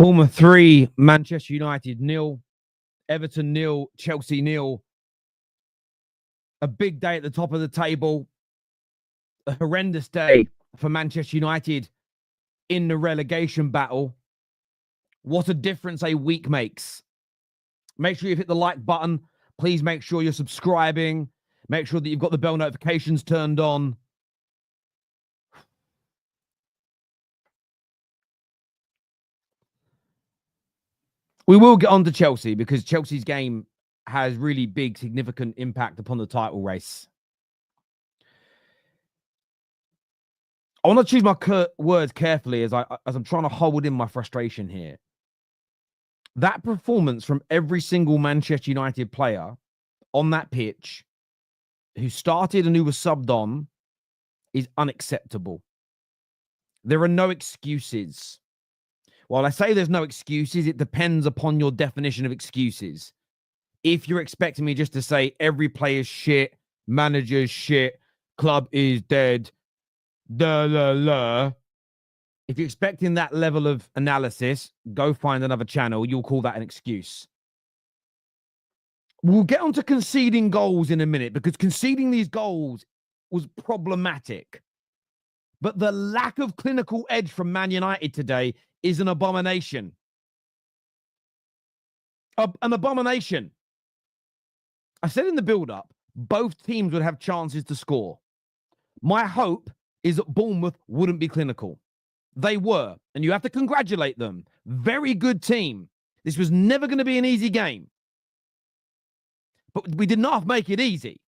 Bournemouth 3, Manchester United 0, Everton 0, Chelsea 0. A big day at the top of the table. A horrendous day for Manchester United in the relegation battle. What a difference a week makes. Make sure you've hit the like button. Please make sure you're subscribing. Make sure that you've got the bell notifications turned on. We will get on to Chelsea because Chelsea's game has really big, significant impact upon the title race. I want to choose my words carefully as I'm trying to hold in my frustration here. That performance from every single Manchester United player on that pitch who started and who was subbed on is unacceptable. There are no excuses. While I say there's no excuses, it depends upon your definition of excuses. If you're expecting me just to say every player's shit, manager's shit, club is dead, if you're expecting that level of analysis, go find another channel. You'll call that an excuse. We'll get on to conceding goals in a minute because conceding these goals was problematic. But the lack of clinical edge from Man United today is an abomination. An abomination. I said in the build-up, both teams would have chances to score. My hope is that Bournemouth wouldn't be clinical. They were, and you have to congratulate them. Very good team. This was never going to be an easy game. But we did not make it easy.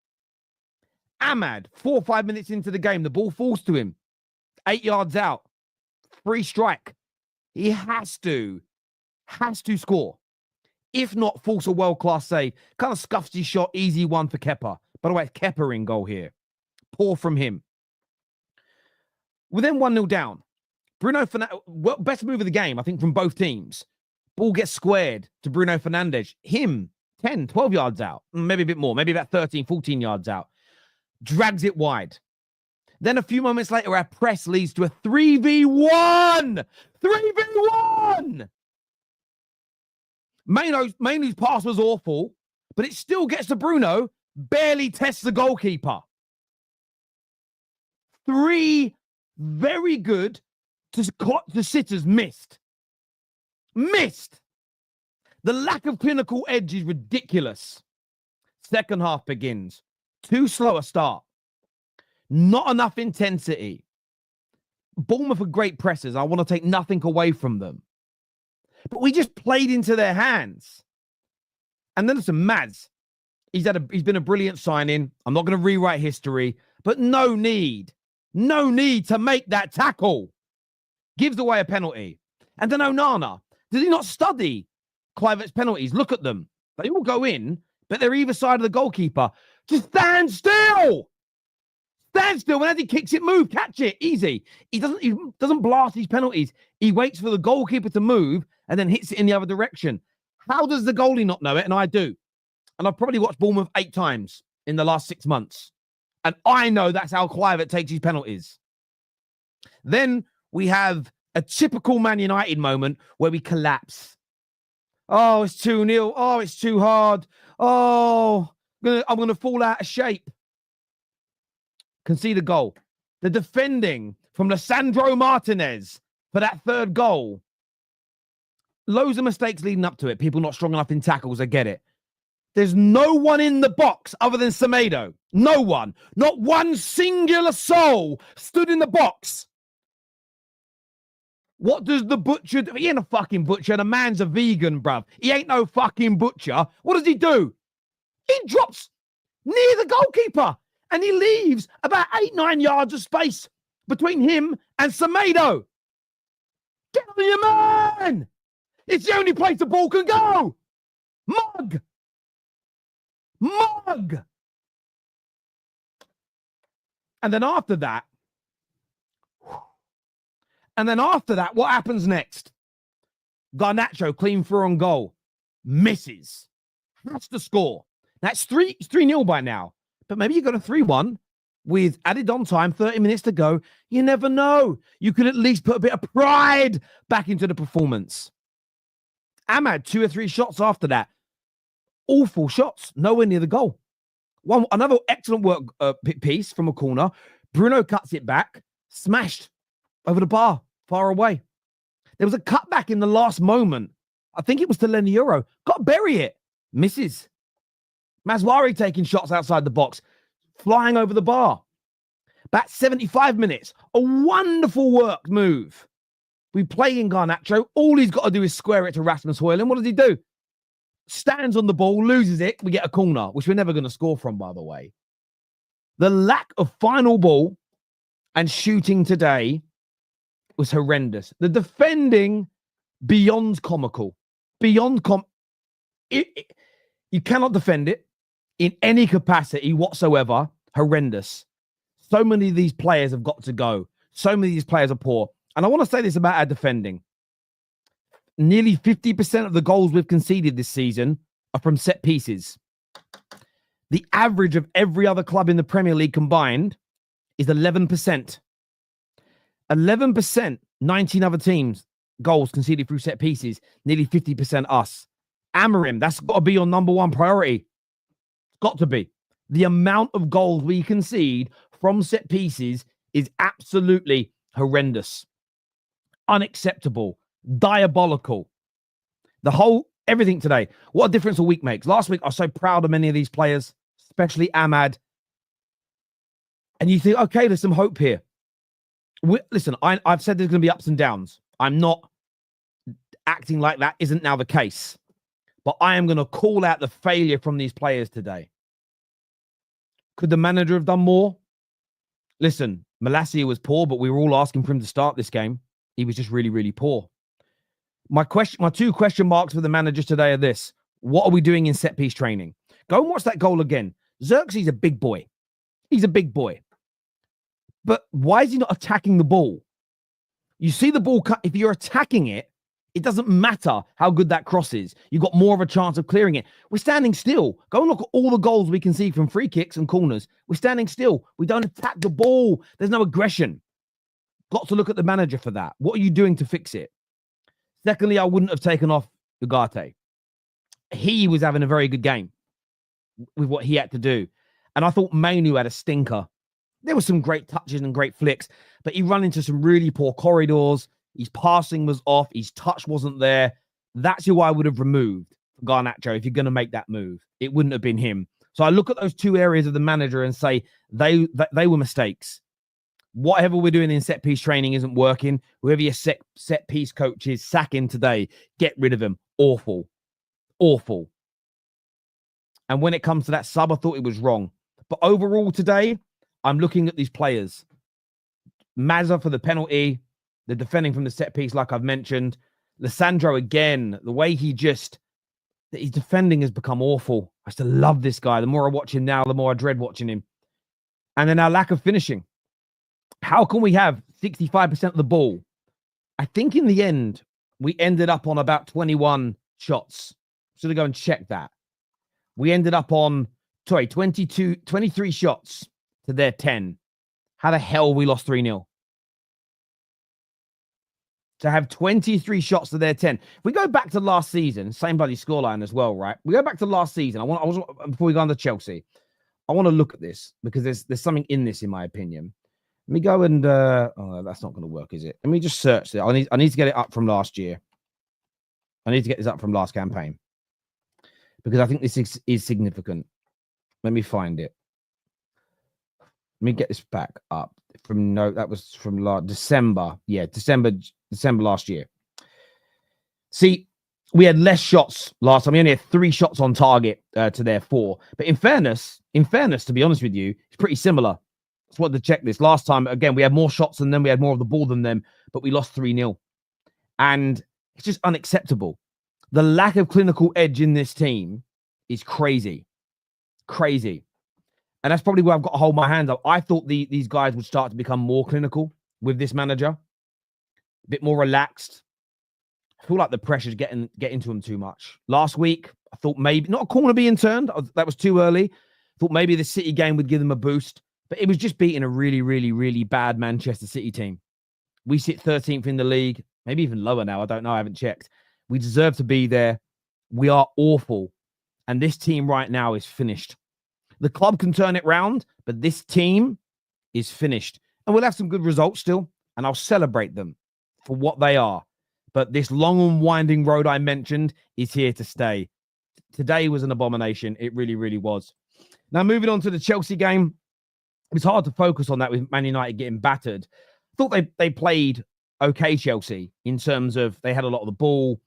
Ahmad, 4 or 5 minutes into the game, the ball falls to him. 8 yards out. Free strike. He has to score. If not, force a world-class save. Kind of scuffs his shot. Easy one for Kepa. By the way, it's Kepa in goal here. Poor from him. We're then 1-0 down. Bruno Fernandes, best move of the game, I think, from both teams. Ball gets squared to Bruno Fernandes. Him, 10, 12 yards out. Maybe a bit more. Maybe about 13, 14 yards out. Drags it wide. Then a few moments later, our press leads to a 3v1. 3v1! Mainoo's pass was awful, but it still gets to Bruno. Barely tests the goalkeeper. 3 very good to sitters missed. Missed. The lack of clinical edge is ridiculous. Second half begins. Too slow a start. Not enough intensity. Bournemouth are great pressers. I want to take nothing away from them. But we just played into their hands. And then listen, Mads. He's been a brilliant signing. I'm not going to rewrite history, but no need to make that tackle. Gives away a penalty. And then Onana. Did he not study Kluivert's penalties? Look at them. They all go in, but they're either side of the goalkeeper. Just stand still. Stand still. When he kicks it, move, catch it. Easy. He doesn't blast these penalties. He waits for the goalkeeper to move and then hits it in the other direction. How does the goalie not know it? And I do. And I've probably watched Bournemouth 8 times in the last 6 months. And I know that's how Kluivert takes his penalties. Then we have a typical Man United moment where we collapse. Oh, it's 2-0. Oh, it's too hard. Oh, I'm going to fall out of shape. Concede a goal. The defending from Lisandro Martinez for that third goal. Loads of mistakes leading up to it. People not strong enough in tackles. I get it. There's no one in the box other than Semedo. No one. Not one singular soul stood in the box. What does the butcher do? He ain't a fucking butcher. The man's a vegan, bruv. He ain't no fucking butcher. What does he do? He drops near the goalkeeper and he leaves about 8-9 yards of space between him and Semedo. Get on your man! It's the only place the ball can go. Mug! And then after that, what happens next? Garnacho, clean through on goal. Misses. Has to score. That's 3-0 by now. But maybe you got a 3-1 with added on time, 30 minutes to go. You never know. You could at least put a bit of pride back into the performance. Ahmad, 2 or 3 shots after that. Awful shots, nowhere near the goal. Another excellent work piece from a corner. Bruno cuts it back, smashed over the bar, far away. There was a cutback in the last moment. I think it was to Lenny Euro. Got to bury it. Misses. Maswari taking shots outside the box, flying over the bar. About 75 minutes. A wonderful work move. We play in Garnacho. All he's got to do is square it to Rasmus Højlund. What does he do? Stands on the ball, loses it. We get a corner, which we're never going to score from, by the way. The lack of final ball and shooting today was horrendous. The defending, beyond comical. You cannot defend it in any capacity whatsoever. Horrendous. So many of these players have got to go. So many of these players are poor. And I want to say this about our defending. Nearly 50% of the goals we've conceded this season are from set pieces. The average of every other club in the Premier League combined is 11%. 11%, 19 other teams, goals conceded through set pieces, nearly 50% us. Amorim, that's got to be your number one priority. It's got to be. The amount of goals we concede from set pieces is absolutely horrendous. Unacceptable. Diabolical. Everything today. What a difference a week makes. Last week, I was so proud of many of these players, especially Ahmad. And you think, okay, there's some hope here. Listen, I've said there's going to be ups and downs. I'm not acting like that isn't now the case. But I am going to call out the failure from these players today. Could the manager have done more? Listen, Maresca was poor, but we were all asking for him to start this game. He was just really, really poor. My 2 question marks for the manager today are this. What are we doing in set-piece training? Go and watch that goal again. Xerxes is a big boy. He's a big boy. But why is he not attacking the ball? You see the ball cut. If you're attacking it, it doesn't matter how good that cross is. You've got more of a chance of clearing it. We're standing still. Go and look at all the goals we can see from free kicks and corners. We're standing still. We don't attack the ball. There's no aggression. Got to look at the manager for that. What are you doing to fix it? Secondly, I wouldn't have taken off Ugarte. He was having a very good game with what he had to do. And I thought Mainu had a stinker. There were some great touches and great flicks, but he ran into some really poor corridors. His passing was off. His touch wasn't there. That's who I would have removed, Garnacho, if you're going to make that move. It wouldn't have been him. So I look at those 2 areas of the manager and say they were mistakes. Whatever we're doing in set-piece training isn't working. Whoever your set-piece coach is, sack him today. Get rid of him. Awful. Awful. And when it comes to that sub, I thought it was wrong. But overall today, I'm looking at these players. Mazza for the penalty. The defending from the set piece, like I've mentioned. Lissandro again, the way his defending has become awful. I still love this guy. The more I watch him now, the more I dread watching him. And then our lack of finishing. How can we have 65% of the ball? I think in the end, we ended up on about 21 shots. Should I go and check that? We ended up on, 23 shots to their 10. How the hell we lost 3-0? To have 23 shots to their 10. If we go back to last season, same bloody scoreline as well, right? We go back to last season. Before we go on to Chelsea, I want to look at this because there's something in this, in my opinion. Let me go and that's not going to work, is it? Let me just search it. I need to get it up from last year. I need to get this up from last campaign because I think this is significant. Let me find it. Let me get this back up that was from December. Yeah, December last year. See, we had less shots last time. We only had 3 shots on target to their 4. But in fairness, to be honest with you, it's pretty similar. That's what the checklist. Last time, again, we had more shots than them. We had more of the ball than them, but we lost 3-0. And it's just unacceptable. The lack of clinical edge in this team is crazy. Crazy. And that's probably where I've got to hold my hands up. I thought these guys would start to become more clinical with this manager. A bit more relaxed. I feel like the pressure's getting to them too much. Last week, I thought maybe, not a corner being turned. That was too early. I thought maybe the City game would give them a boost. But it was just beating a really, really, really bad Manchester City team. We sit 13th in the league. Maybe even lower now. I don't know. I haven't checked. We deserve to be there. We are awful. And this team right now is finished. The club can turn it round, but this team is finished. And we'll have some good results still, and I'll celebrate them for what they are. But this long and winding road I mentioned is here to stay. Today was an abomination. It really, really was. Now, moving on to the Chelsea game. It's hard to focus on that with Man United getting battered. I thought they played okay, Chelsea, in terms of they had a lot of the ball.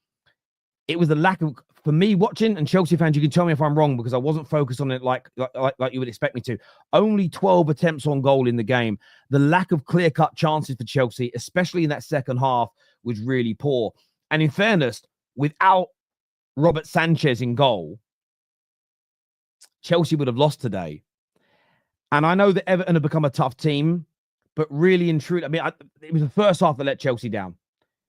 It was the lack of, for me watching, and Chelsea fans, you can tell me if I'm wrong because I wasn't focused on it like you would expect me to. Only 12 attempts on goal in the game. The lack of clear-cut chances for Chelsea, especially in that second half, was really poor. And in fairness, without Robert Sanchez in goal, Chelsea would have lost today. And I know that Everton have become a tough team, but really and truly, I mean, it was the first half that let Chelsea down.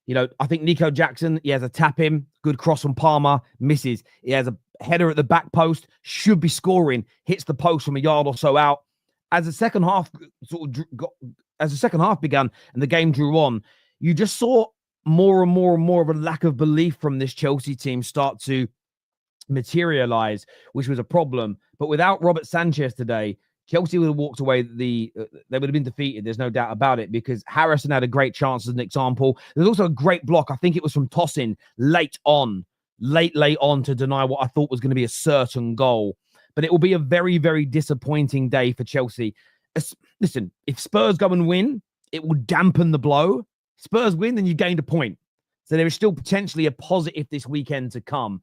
You know, I think Nico Jackson, he has a tap in, good cross from Palmer, misses. He has a header at the back post, should be scoring, hits the post from a yard or so out. As the second half began and the game drew on, you just saw more and more and more of a lack of belief from this Chelsea team start to materialize, which was a problem. But without Robert Sanchez today, Chelsea would have walked away. They would have been defeated. There's no doubt about it, because Harrison had a great chance as an example. There's also a great block. I think it was from Tosin late on to deny what I thought was going to be a certain goal. But it will be a very, very disappointing day for Chelsea. Listen, if Spurs go and win, it will dampen the blow. Spurs win, then you gained a point. So there is still potentially a positive this weekend to come.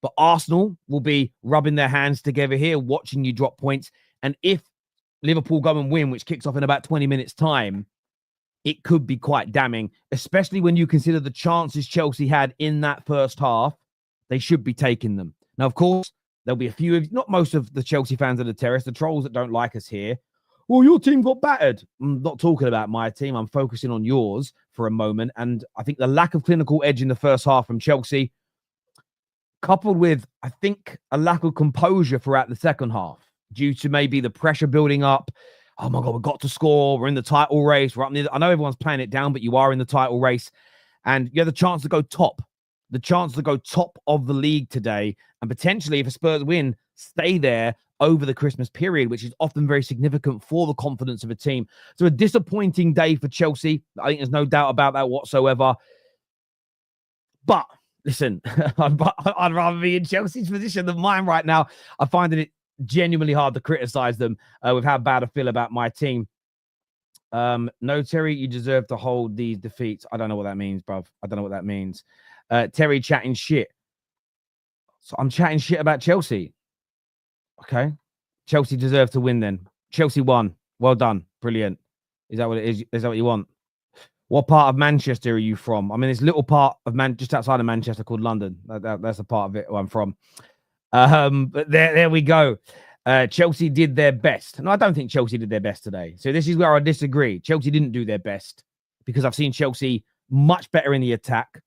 But Arsenal will be rubbing their hands together here, watching you drop points. And if Liverpool go and win, which kicks off in about 20 minutes' time, it could be quite damning, especially when you consider the chances Chelsea had in that first half. They should be taking them. Now, of course, there'll be a few of, not most of the Chelsea fans of the terrace, the trolls that don't like us here. Well, your team got battered. I'm not talking about my team. I'm focusing on yours for a moment. And I think the lack of clinical edge in the first half from Chelsea, coupled with, I think, a lack of composure throughout the second half, due to maybe the pressure building up. Oh my God, we've got to score. We're in the title race. We're up near. I know everyone's playing it down, but you are in the title race. And you have the chance to go top. The chance to go top of the league today. And potentially, if a Spurs win, stay there over the Christmas period, which is often very significant for the confidence of a team. So a disappointing day for Chelsea. I think there's no doubt about that whatsoever. But listen, I'd rather be in Chelsea's position than mine right now. I find it genuinely hard to criticize them with how bad I feel about my team. No, Terry, you deserve to hold these defeats. I don't know what that means, bruv. I don't know what that means. Terry chatting shit. So I'm chatting shit about Chelsea. Okay. Chelsea deserve to win then. Chelsea won. Well done. Brilliant. Is that what it is? Is that what you want? What part of Manchester are you from? I'm in this little part of just outside of Manchester called London. That's a part of it where I'm from. But there we go. Chelsea did their best. No, I don't think Chelsea did their best today. So this is where I disagree. Chelsea didn't do their best, because I've seen Chelsea much better in the attack,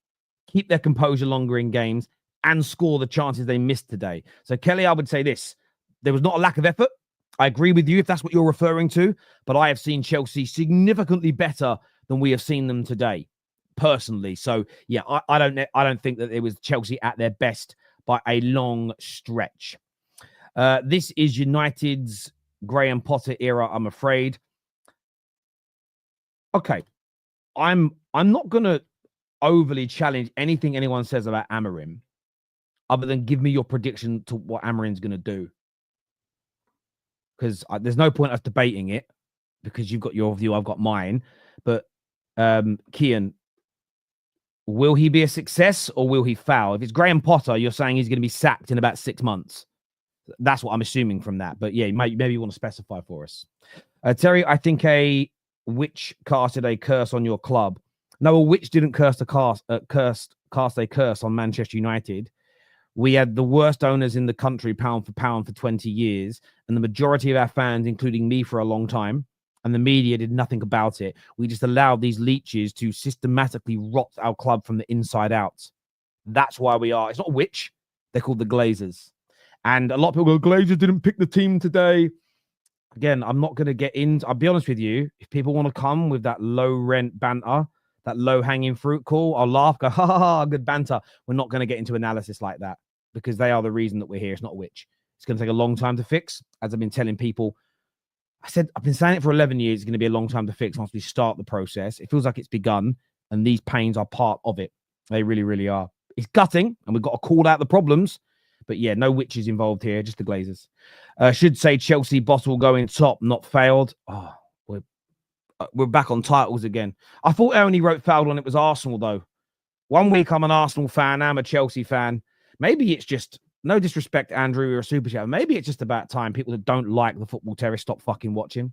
keep their composure longer in games, and score the chances they missed today. So Kelly, I would say this. There was not a lack of effort. I agree with you if that's what you're referring to, but I have seen Chelsea significantly better than we have seen them today, personally. So yeah, I don't think that it was Chelsea at their best by a long stretch. This is United's Graham Potter era, I'm afraid. Okay, I'm not gonna overly challenge anything anyone says about Amorim, other than give me your prediction to what Amorim's gonna do. Because there's no point us debating it, because you've got your view, I've got mine. But Kian, will he be a success or will he fail? If it's Graham Potter, you're saying he's going to be sacked in about 6 months. That's what I'm assuming from that. But yeah, maybe you want to specify for us. Terry, I think a witch casted a curse on your club. No, a witch didn't cast a curse on Manchester United. We had the worst owners in the country, pound for pound, for 20 years. And the majority of our fans, including me for a long time, and the media did nothing about it. We just allowed these leeches to systematically rot our club from the inside out. That's why we are. It's not a witch. They're called the Glazers. And a lot of people go, Glazers didn't pick the team today. Again, I'm not going to get into... I'll be honest with you. If people want to come with that low-rent banter, that low-hanging fruit call, I'll laugh, go, ha, ha, ha, good banter. We're not going to get into analysis like that because they are the reason that we're here. It's not a witch. It's going to take a long time to fix. As I've been telling people, I've been saying it for 11 years. It's going to be a long time to fix once we start the process. It feels like it's begun, and these pains are part of it. They really, really are. It's gutting, and we've got to call out the problems. But yeah, no witches involved here, just the Glazers. Should say Chelsea bottle going top, not failed. Oh, we're back on titles again. I thought I only wrote failed when it was Arsenal, though. One week I'm an Arsenal fan, now I'm a Chelsea fan. Maybe it's just, no disrespect, Andrew, you're a super chat. Maybe it's just about time people that don't like the Football Terrace stop fucking watching.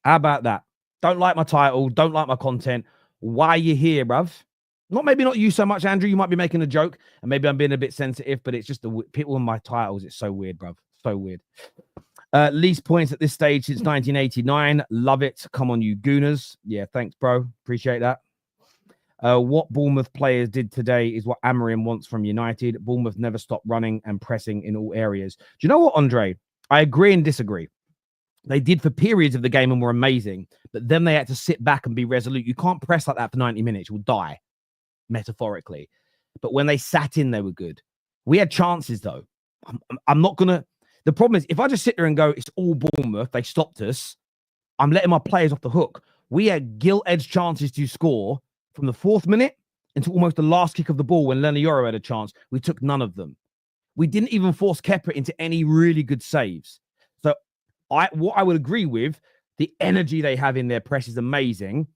How about that? Don't like my title, don't like my content. Why are you here, bruv? Maybe not you so much, Andrew. You might be making a joke, and maybe I'm being a bit sensitive, but it's just the people in my titles. It's so weird, bruv. So weird. Least points at this stage since 1989. Love it. Come on, you gooners. Yeah, thanks, bro. Appreciate that. What Bournemouth players did today is what Amorim wants from United. Bournemouth never stopped running and pressing in all areas. Do you know what, Andre? I agree and disagree. They did for periods of the game and were amazing, but then they had to sit back and be resolute. You can't press like that for 90 minutes. You'll die, metaphorically. But when they sat in, they were good. We had chances, though. I'm not going to... The problem is, if I just sit there and go, it's all Bournemouth, they stopped us, I'm letting my players off the hook. We had gilt-edged chances to score from the 4th minute until almost the last kick of the ball when Lenny Yoro had a chance. We took none of them. We didn't even force Kepa into any really good saves. So what I would agree with, the energy they have in their press is amazing.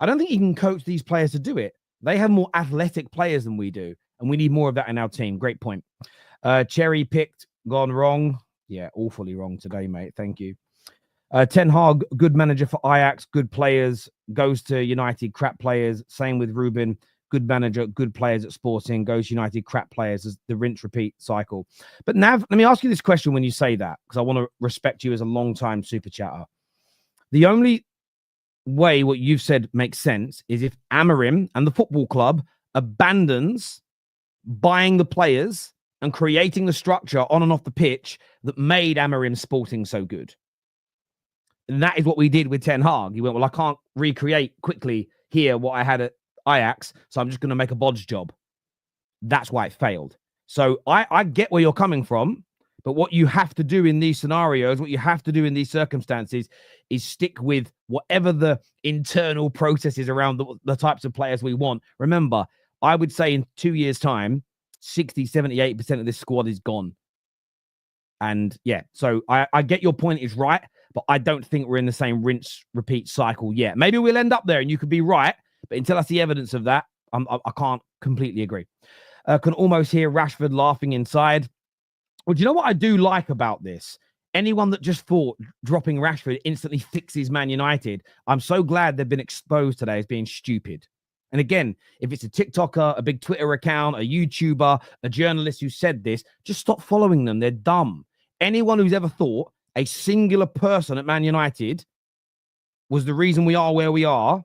I don't think you can coach these players to do it. They have more athletic players than we do, and we need more of that in our team. Great point. Cherry picked, gone wrong. Yeah, awfully wrong today, mate. Thank you. Ten Hag, good manager for Ajax, good players, goes to United, crap players. Same with Ruben, good manager, good players at Sporting, goes United, crap players, as the rinse repeat cycle. But Nav, let me ask you this question when you say that, because I want to respect you as a long-time super chatter. The only way what you've said makes sense is if Amorim and the football club abandons buying the players and creating the structure on and off the pitch that made Amorim Sporting so good. And that is what we did with Ten Hag. He went, well, I can't recreate quickly here what I had at Ajax, so I'm just going to make a bodge job. That's why it failed. So I get where you're coming from, but what you have to do in these scenarios, what you have to do in these circumstances is stick with whatever the internal processes around the types of players we want. Remember, I would say in 2 years' time, 60, 78% of this squad is gone. And yeah, so I get your point is right, but I don't think we're in the same rinse repeat cycle yet. Maybe we'll end up there and you could be right, but until I see evidence of that, I can't completely agree. Can almost hear Rashford laughing inside. Well, do you know what I do like about this? Anyone that just thought dropping Rashford instantly fixes Man United, I'm so glad they've been exposed today as being stupid. And again, if it's a TikToker, a big Twitter account, a YouTuber, a journalist who said this, just stop following them. They're dumb. Anyone who's ever thought a singular person at Man United was the reason we are where we are,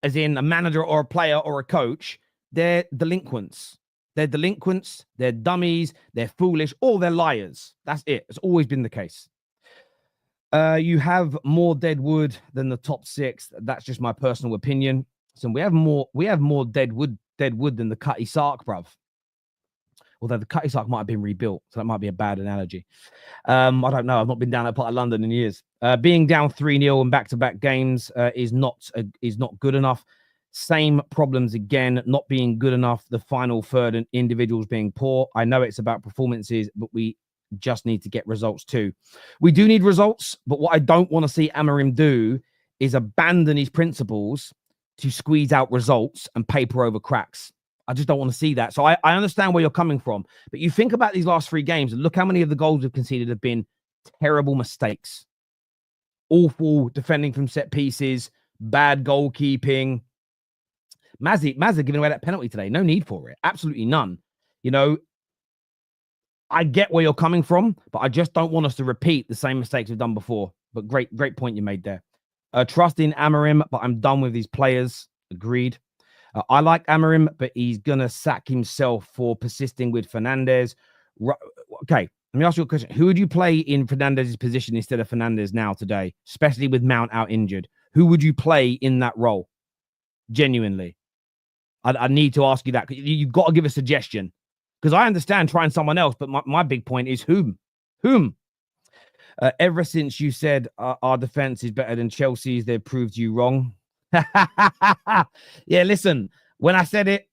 as in a manager or a player or a coach, they're delinquents. They're delinquents, they're dummies, they're foolish, or they're liars. That's it. It's always been the case. You have more dead wood than the top 6. That's just my personal opinion. So we have more dead wood than the Cutty Sark, bruv. Although the Cutty Sark might have been rebuilt, so that might be a bad analogy. I don't know. I've not been down that part of London in years. Being down 3-0 in back-to-back games is not good enough. Same problems again, not being good enough. The final third and individuals being poor. I know it's about performances, but we just need to get results too. We do need results, but what I don't want to see Amorim do is abandon his principles to squeeze out results and paper over cracks. I just don't want to see that. So I understand where you're coming from, but you think about these last 3 games and look how many of the goals we've conceded have been terrible mistakes. Awful defending from set pieces, bad goalkeeping. Mazza giving away that penalty today. No need for it. Absolutely none. You know, I get where you're coming from, but I just don't want us to repeat the same mistakes we've done before. But great point you made there. Trust in Amorim, but I'm done with these players. Agreed. I like Amorim, but he's going to sack himself for persisting with Fernandes. Okay, let me ask you a question. Who would you play in Fernandez's position instead of Fernandes now today, especially with Mount out injured? Who would you play in that role? Genuinely. I need to ask you that. You've got to give a suggestion. Because I understand trying someone else, but my big point is whom? Whom? Ever since you said our defense is better than Chelsea's, they've proved you wrong. Yeah, listen, when I said it,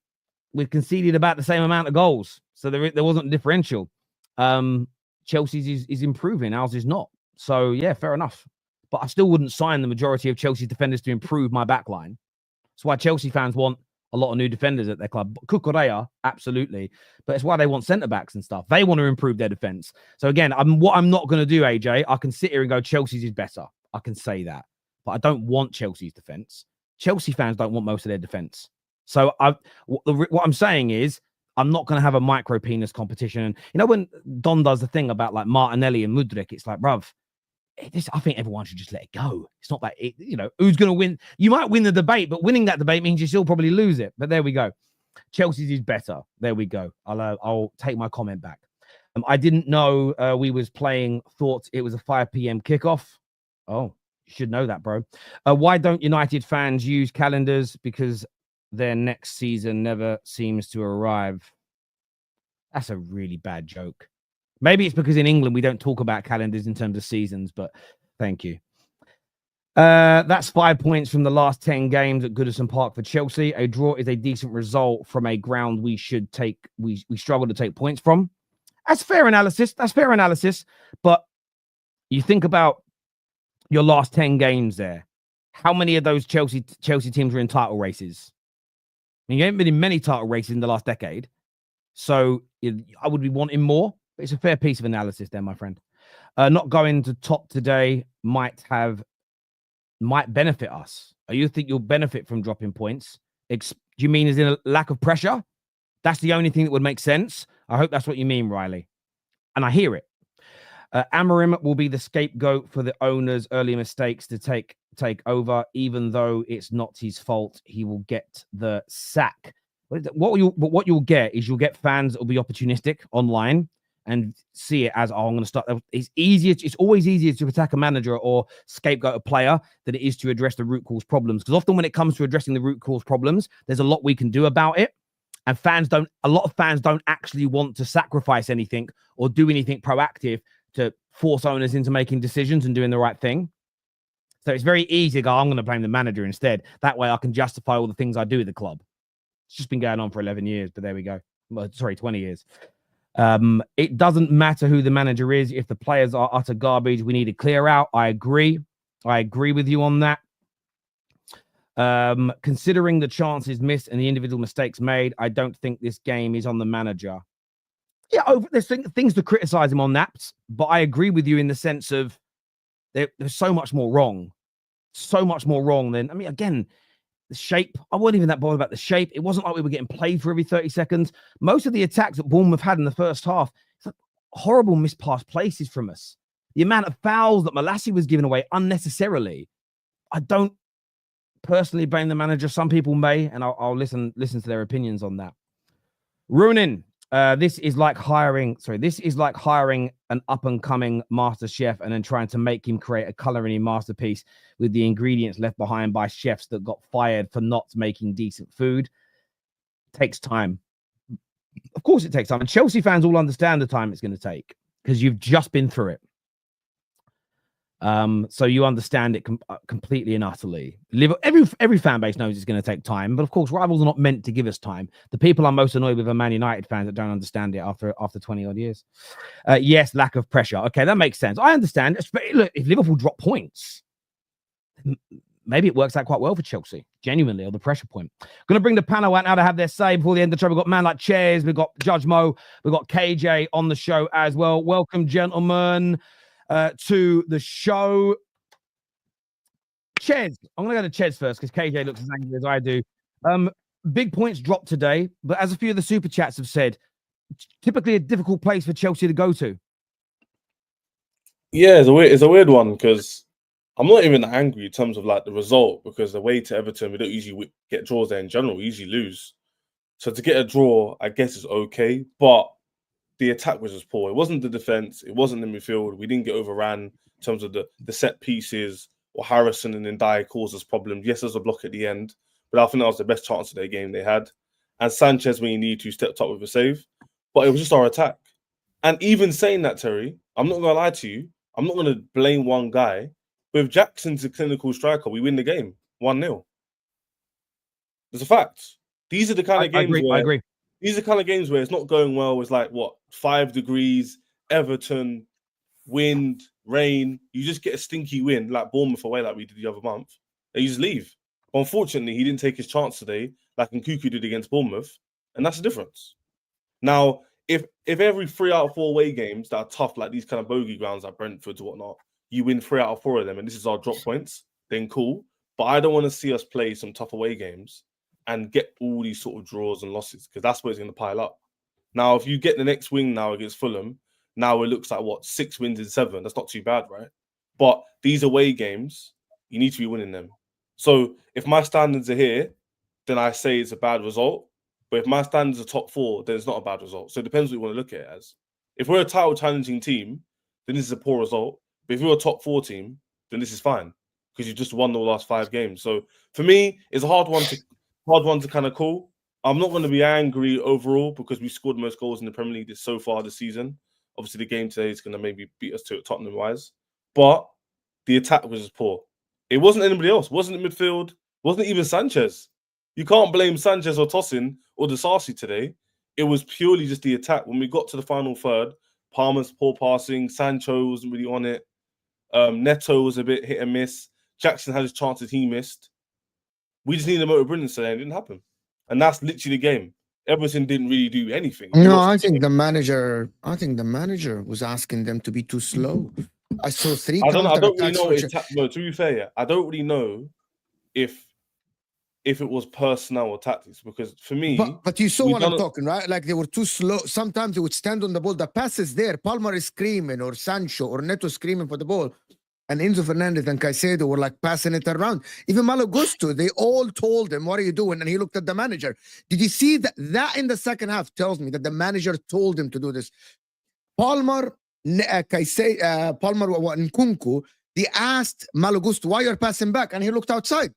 we conceded about the same amount of goals. So there wasn't a differential. Chelsea's is improving. Ours is not. So, yeah, fair enough. But I still wouldn't sign the majority of Chelsea's defenders to improve my backline. That's why Chelsea fans want a lot of new defenders at their club. Cucurella, absolutely. But it's why they want centre-backs and stuff. They want to improve their defence. So, again, what I'm not going to do, AJ, I can sit here and go, Chelsea's is better. I can say that. But I don't want Chelsea's defence. Chelsea fans don't want most of their defence. So, what I'm saying is, I'm not going to have a micro-penis competition. You know, when Don does the thing about, like, Martinelli and Mudryk, it's like, bruv, I think everyone should just let it go. It's not that, who's going to win? You might win the debate, but winning that debate means you still probably lose it. But there we go. Chelsea's is better. There we go. I'll take my comment back. I didn't know we was playing. Thought it was a 5 p.m. kickoff. Oh, you should know that, bro. Why don't United fans use calendars? Because their next season never seems to arrive. That's a really bad joke. Maybe it's because in England we don't talk about calendars in terms of seasons, but thank you. That's 5 points from the last 10 games at Goodison Park for Chelsea. A draw is a decent result from a ground we struggle to take points from. That's fair analysis. But you think about your last 10 games there. How many of those Chelsea teams were in title races? I mean, you haven't been in many title races in the last decade. So I would be wanting more. It's a fair piece of analysis there, my friend. Not going to top today might benefit us. You think you'll benefit from dropping points? Do you mean as in a lack of pressure? That's the only thing that would make sense. I hope that's what you mean, Riley. And I hear it. Amorim will be the scapegoat for the owner's early mistakes to take over, even though it's not his fault. He will get the sack. What you'll get is you'll get fans that will be opportunistic online and see it as, I'm going to start. It's always easier to attack a manager or scapegoat a player than it is to address the root cause problems. Because often when it comes to addressing the root cause problems, there's a lot we can do about it. And a lot of fans don't actually want to sacrifice anything or do anything proactive to force owners into making decisions and doing the right thing. So it's very easy to go, I'm going to blame the manager instead. That way I can justify all the things I do at the club. It's just been going on for 11 years, but there we go. Well, sorry, 20 years. It doesn't matter who the manager is. If the players are utter garbage, we need to clear out. I agree with you on that. Considering the chances missed and the individual mistakes made, I don't think this game is on the manager. Yeah, there's things to criticize him on that, but I agree with you in the sense of there's so much more wrong. So much more wrong than, again, the shape. I wasn't even that bothered about the shape. It wasn't like we were getting played for every 30 seconds. Most of the attacks that Bournemouth had in the first half, it's like horrible mispassed places from us. The amount of fouls that Maresca was giving away unnecessarily. I don't personally blame the manager. Some people may, and I'll listen to their opinions on that. Ruining. This is like hiring an up-and-coming master chef and then trying to make him create a culinary masterpiece with the ingredients left behind by chefs that got fired for not making decent food. It takes time. Of course it takes time. And Chelsea fans all understand the time it's going to take because you've just been through it. So you understand it completely and utterly. Every fan base knows it's going to take time, but of course, rivals are not meant to give us time. The people I'm most annoyed with are Man United fans that don't understand it after 20 odd years. Yes, lack of pressure. Okay, that makes sense. I understand. Look, if Liverpool drop points, maybe it works out quite well for Chelsea. Genuinely, on the pressure point. Going to bring the panel out now to have their say before the end of the show. We've got man like Cherries, we've got Judge Mo, we've got KJ on the show as well. Welcome, gentlemen. To the show. Chez. I'm going to go to Chez first because KJ looks as angry as I do. Big points dropped today, but as a few of the super chats have said, typically a difficult place for Chelsea to go to. Yeah, it's a weird one because I'm not even angry in terms of like the result because the way to Everton, we don't usually get draws there in general. We usually lose. So to get a draw, I guess is okay, but the attack was just poor. It wasn't the defense. It wasn't the midfield. We didn't get overran in terms of the set pieces or Harrison and Ndai caused us problems. Yes, there's a block at the end, but I think that was the best chance of their game they had. And Sanchez, when you need to, stepped up with a save. But it was just our attack. And even saying that, Terry, I'm not going to lie to you. I'm not going to blame one guy. But if Jackson's a clinical striker, we win the game 1-0. It's a fact. These are the kind of games I agree. These are the kind of games where it's not going well. It's like, 5 degrees, Everton, wind, rain. You just get a stinky win, like Bournemouth away, like we did the other month, and you just leave. But unfortunately, he didn't take his chance today, like Nkunku did against Bournemouth, and that's the difference. Now, if every 3 out of 4 away games that are tough, like these kind of bogey grounds like Brentford and whatnot, you win 3 out of 4 of them, and this is our drop points, then cool. But I don't want to see us play some tough away games and get all these sort of draws and losses, because that's where it's going to pile up. Now, if you get the next win now against Fulham, now it looks like 6 wins in 7. That's not too bad, right? But these away games, you need to be winning them. So if my standards are here, then I say it's a bad result. But if my standards are top 4, then it's not a bad result. So it depends what you want to look at it as. If we're a title challenging team, then this is a poor result. But if you're a top 4 team, then this is fine, because you just won the last 5 games. So for me, it's a hard one to kind of call. I'm not going to be angry overall because we scored the most goals in the Premier League so far this season. Obviously, the game today is going to maybe beat us to it Tottenham-wise. But the attack was just poor. It wasn't anybody else. It wasn't the midfield. It wasn't even Sanchez. You can't blame Sanchez or Tosin or Disasi today. It was purely just the attack. When we got to the final third, Palmer's poor passing. Sancho wasn't really on it. Neto was a bit hit and miss. Jackson had his chances he missed. We just needed a motor brilliance today, and it didn't happen. And that's literally the game. Everton didn't really do anything. No, I think the manager was asking them to be too slow. I saw 3 I don't really know. No, to be fair, yeah, I don't really know if it was personnel or tactics, because for me, but you saw what I'm talking, right? Like they were too slow. Sometimes they would stand on the ball. The pass is there. Palmer is screaming, or Sancho or Neto screaming for the ball, and Enzo Fernandez and Caicedo were like passing it around. Even Malo Gusto, they all told him, "What are you doing?" And he looked at the manager. Did you see that? That in the second half tells me that the manager told him to do this. Palmer, Palmer, Nkunku, they asked Malo Gusto, "Why you're passing back?" And he looked outside.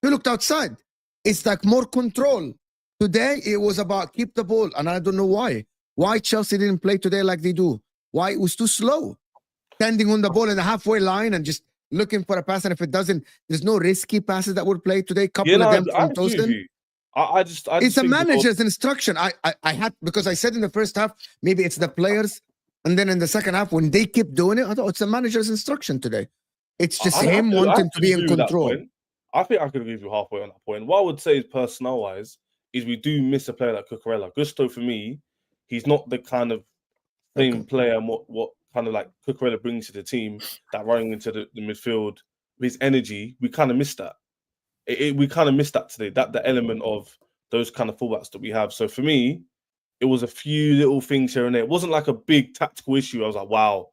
He looked outside. It's like more control. Today, it was about keep the ball. And I don't know why. Why Chelsea didn't play today like they do. Why it was too slow. Standing on the ball in the halfway line and just looking for a pass. And if it doesn't, there's no risky passes that were played today. Couple of them from Tosin. It's a manager's instruction. I had, because I said in the first half, maybe it's the players. And then in the second half, when they keep doing it, I thought it's a manager's instruction today. It's just him wanting to be in control. I think I could agree with you halfway on that point. What I would say is personnel-wise is we do miss a player like Cucurella. Gusto, for me, he's not the kind of same player and what kind of like Cucurella brings to the team, that running into the midfield, his energy, we kind of missed that. We kind of missed that today, the element of those kind of fullbacks that we have. So for me, it was a few little things here and there. It wasn't like a big tactical issue. I was like, wow,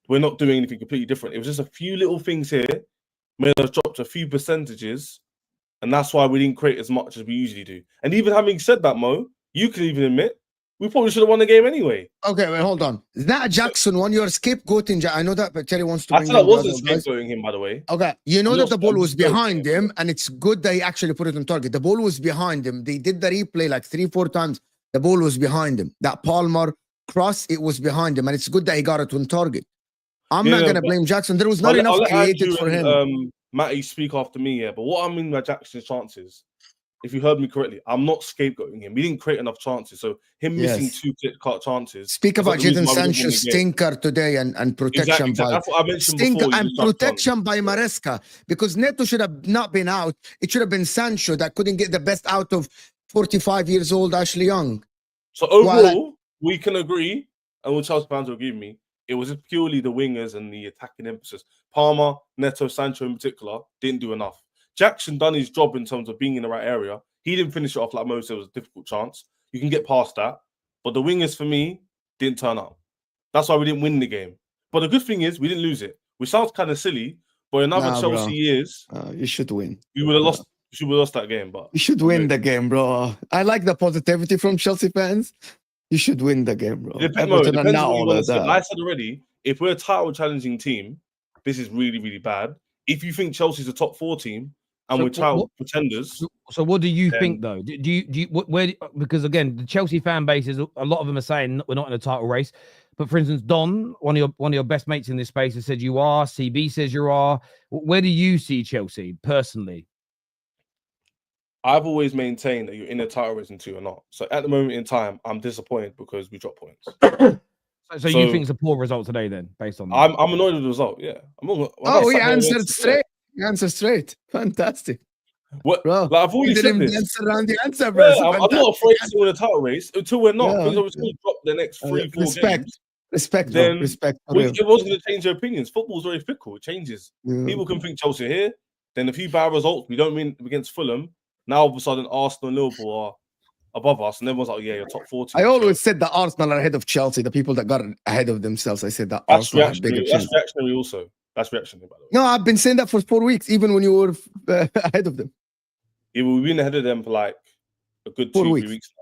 we're not doing anything completely different. It was just a few little things here, made us drop a few percentages, and that's why we didn't create as much as we usually do. And even having said that, Mo, you can even admit we probably should have won the game anyway. Okay, wait, hold on. That Jackson one, you're scapegoating. I know that, but Terry wants to. I said I wasn't scapegoating him, by the way. Okay, you know that the ball was behind him, and it's good that he actually put it on target. The ball was behind him. They did the replay like 3-4 times. The ball was behind him. That Palmer cross, it was behind him, and it's good that he got it on target. I'm not going to blame Jackson. There was not enough created for him. Matty speak after me, yeah. But what I mean by Jackson's chances, if you heard me correctly, I'm not scapegoating him. We didn't create enough chances. So him missing 2 clear-cut chances. Speak about Jadon Sancho stinker today and protection by that's what I mentioned before. And protection by Maresca, because Neto should have not been out. It should have been Sancho that couldn't get the best out of 45 years old Ashley Young. So overall, we can agree, and what Chelsea fans will give me, it was just purely the wingers and the attacking emphasis. Palmer, Neto, Sancho in particular didn't do enough. Jackson done his job in terms of being in the right area. He didn't finish it off like Mo said. It was a difficult chance. You can get past that. But the wingers, for me, didn't turn up. That's why we didn't win the game. But the good thing is we didn't lose it. Which sounds kind of silly, but in other Chelsea years, you should win. We would have lost. We should have lost that game. But you should win the game, bro. I like the positivity from Chelsea fans. You should win the game, bro. I said already, if we're a title challenging team, this is really, really bad. If you think Chelsea's a top 4 team, and So we're child what- pretenders. So what do you Then- think though? Do you where because again the Chelsea fan base is a lot of them are saying we're not in a title race, but for instance Don, one of your best mates in this space, has said you are. CB says you are. Where do you see Chelsea personally? I've always maintained that you're in a title race and 2 are not. So at the moment in time, I'm disappointed because we dropped points. So you think it's a poor result today then, based on that? I'm annoyed with the result. Yeah. Oh, he answered straight. He answered straight. Fantastic. What? Bro, Like, I've already you said didn't this. dance around the answer, bro. Yeah, I'm not afraid to win a title race until we're not. Yeah, Things are going to drop the next 3-4 respect. games. Respect, Then bro. Respect. For Well, real. it was going to change their opinions. Football's very fickle. It changes. Yeah. People can think Chelsea are here. Then a few bad results. We don't win against Fulham. Now all of a sudden Arsenal and Liverpool are above us, and everyone's like, "Yeah, you're top 40." I always said that Arsenal are ahead of Chelsea. The people that got ahead of themselves, I said that Arsenal had bigger chance. That's reactionary also. That's reactionary, by the way. No, I've been saying that for 4 weeks, even when you were ahead of them. Yeah, we've been ahead of them for like a good 4 2-3 weeks. weeks.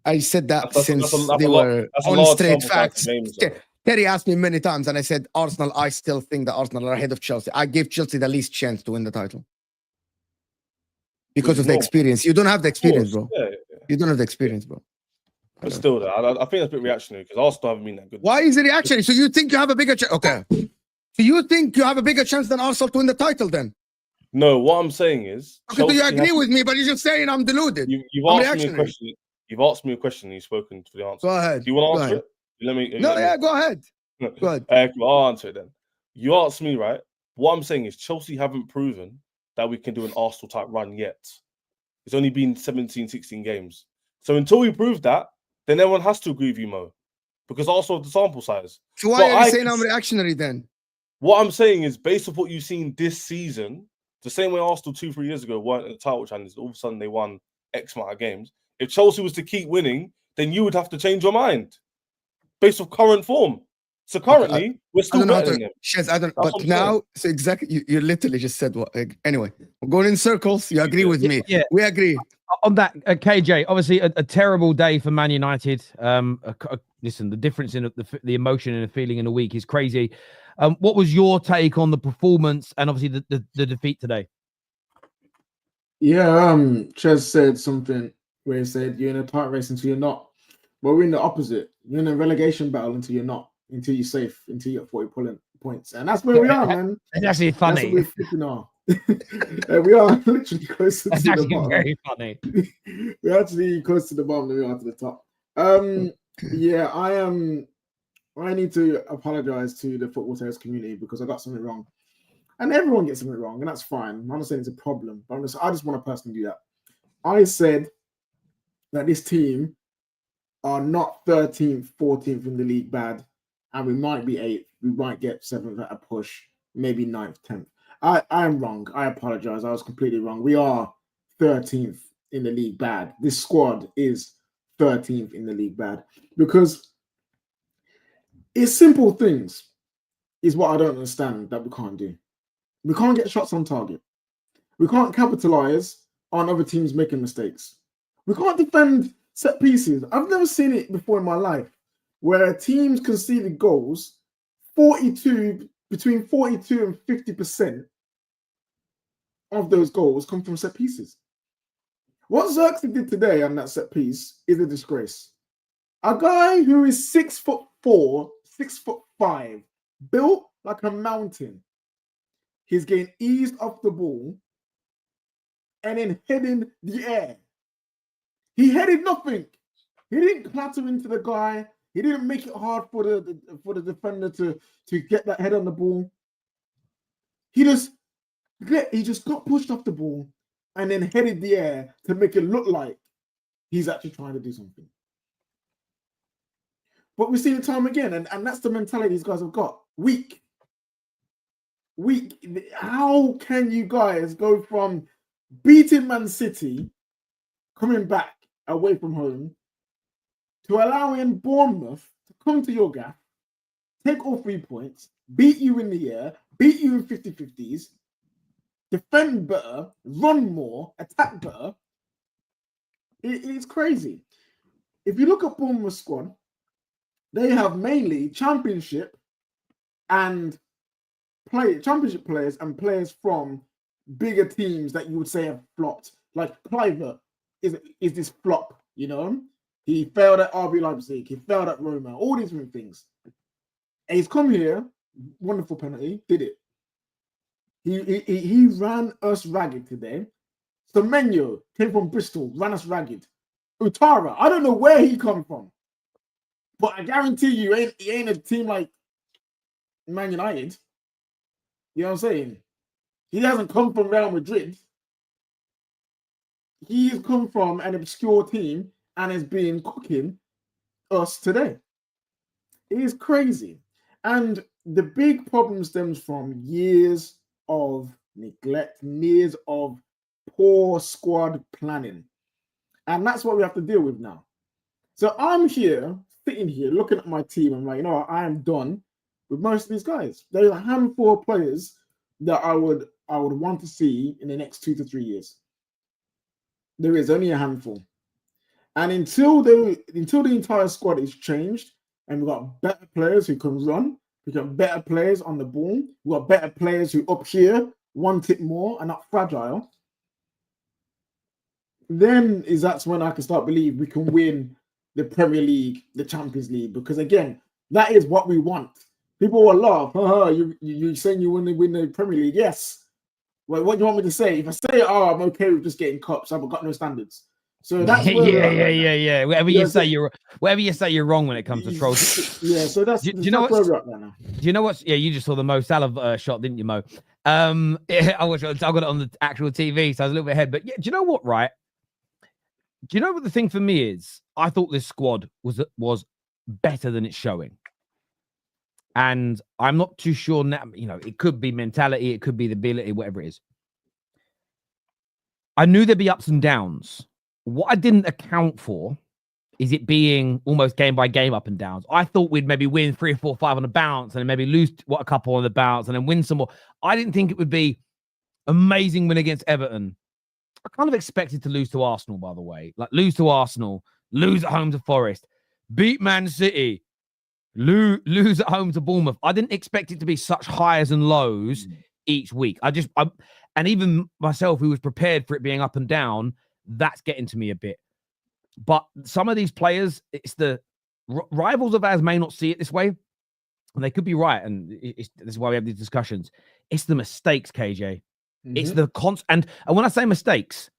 I said that That's since a they lot- were that's a on large straight sample size facts. of games, though. Terry asked me many times, and I said, Arsenal, I still think that Arsenal are ahead of Chelsea. I gave Chelsea the least chance to win the title because of the normal. experience. You don't have the experience, bro. Yeah. You don't have the experience, bro. But still, though, I think that's a bit reactionary because Arsenal haven't been that good. Why is it reactionary? So you think you have a bigger chance? Okay. So you think you have a bigger chance than Arsenal to win the title then? No, what I'm saying is, Okay, so you Chelsea agree have- with me, but you're just saying I'm deluded. You've I'm asked me a reactionary. question. You've asked me a question. And you've spoken for the answer. Go ahead. Do you want Go to answer ahead. it? Let me. No, let me- yeah, go ahead. Go ahead. I'll answer it then. You asked me, right? What I'm saying is Chelsea haven't proven that we can do an Arsenal type run yet. It's only been 17, 16 games. So until we prove that, then everyone has to agree with you, Mo, because Arsenal have the sample size. So why But are I you saying can I'm reactionary then? What I'm saying is, based on what you've seen this season, the same way Arsenal 2-3 years ago weren't in the title challenge, all of a sudden they won X amount of games. If Chelsea was to keep winning, then you would have to change your mind based on current form. So currently, we're I still don't know how better to. than them. Shaz, I don't. That's what But I'm now, saying. so exactly, you literally just said what? Anyway, we're going in circles. You agree with me? Yeah. We agree. On that, KJ, obviously a terrible day for Man United. Listen, the difference in the emotion and the feeling in a week is crazy. What was your take on the performance and obviously the defeat today? Yeah, Ches said something where he said you're in a tight race until you're not. But we're in the opposite. You're in a relegation battle until you're not, until you're safe, until you're 40 points. And that's where we are, man. It's actually That's what funny. we're flipping are. We are literally closer It's to the actually bottom. very funny. We're actually close to the bottom than we are to the top. Yeah, I need to apologize to the Football Terrace community because I got something wrong. And everyone gets something wrong, and that's fine. I'm not saying it's a problem, but I just want to personally do that. I said that this team are not 13th, 14th in the league bad, and we might be 8th. We might get 7th at a push, maybe 9th, 10th. I am wrong. I apologize. I was completely wrong. We are 13th in the league bad. This squad is 13th in the league bad because it's simple things is what I don't understand that we can't do. We can't get shots on target. We can't capitalize on other teams making mistakes. We can't defend set pieces. I've never seen it before in my life where teams conceded goals between 42 and 50% of those goals come from set pieces. What Xerxes did today on that set piece is a disgrace. A guy who is 6'4", 6'5", built like a mountain. He's getting eased off the ball and then heading the air. He headed nothing. He didn't clatter into the guy. He didn't make it hard for the defender to get that head on the ball. He just got pushed off the ball and then headed the air to make it look like he's actually trying to do something. But we've seen it time again, and that's the mentality these guys have got. Weak. How can you guys go from beating Man City, coming back away from home, to allowing Bournemouth to come to your gaff, take all 3 points, beat you in the air, beat you in 50-50s, defend better, run more, attack better? It's crazy. If you look at Bournemouth's squad, they have mainly championship players and players from bigger teams that you would say have flopped. Like Kluivert is this flop, you know? He failed at RB Leipzig, he failed at Roma, all these different things. And he's come here, wonderful penalty, did it. He ran us ragged today. Semenyo came from Bristol, ran us ragged. Utara, I don't know where he come from, but I guarantee you, he ain't a team like Man United. You know what I'm saying? He hasn't come from Real Madrid. He's come from an obscure team and has been cooking us today. It is crazy. And the big problem stems from years of neglect, years of poor squad planning. And that's what we have to deal with now. So I'm here, sitting here, looking at my team. I'm like, you know, I am done with most of these guys. There's a handful of players that I would want to see in the next 2 to 3 years. There is only a handful. And until the entire squad is changed and we've got better players who can run, we've got better players on the ball, we've got better players who up here want it more and not fragile, then that's when I can start believe we can win the Premier League, the Champions League, because again, that is what we want. People will laugh. You're saying you want to win the Premier League? Yes. Well, what do you want me to say? If I say, I'm okay with just getting cups, I've got no standards. So that's where yeah. Whatever you say, you're wrong when it comes to trolls. Yeah. So that's do you know where we're at now. Do you know what's? Yeah, you just saw the Mo Salah shot, didn't you, Mo? Yeah, I got it on the actual TV, so I was a little bit ahead. But yeah, do you know what? Right? Do you know what the thing for me is? I thought this squad was better than it's showing. And I'm not too sure now, you know, it could be mentality, it could be the ability, whatever it is. I knew there'd be ups and downs. What I didn't account for is it being almost game by game up and downs. I thought we'd maybe win 3 or 4 or 5 on the bounce and then maybe lose a couple on the bounce and then win some more. I didn't think it would be amazing win against Everton. I kind of expected to lose to Arsenal, by the way. Like lose to Arsenal, lose at home to Forest, beat Man City, lose at home to Bournemouth. I didn't expect it to be such highs and lows each week. And even myself, who was prepared for it being up and down, that's getting to me a bit. But some of these players, it's the rivals of ours may not see it this way, and they could be right. And this is why we have these discussions. It's the mistakes, KJ. It's the and when I say mistakes,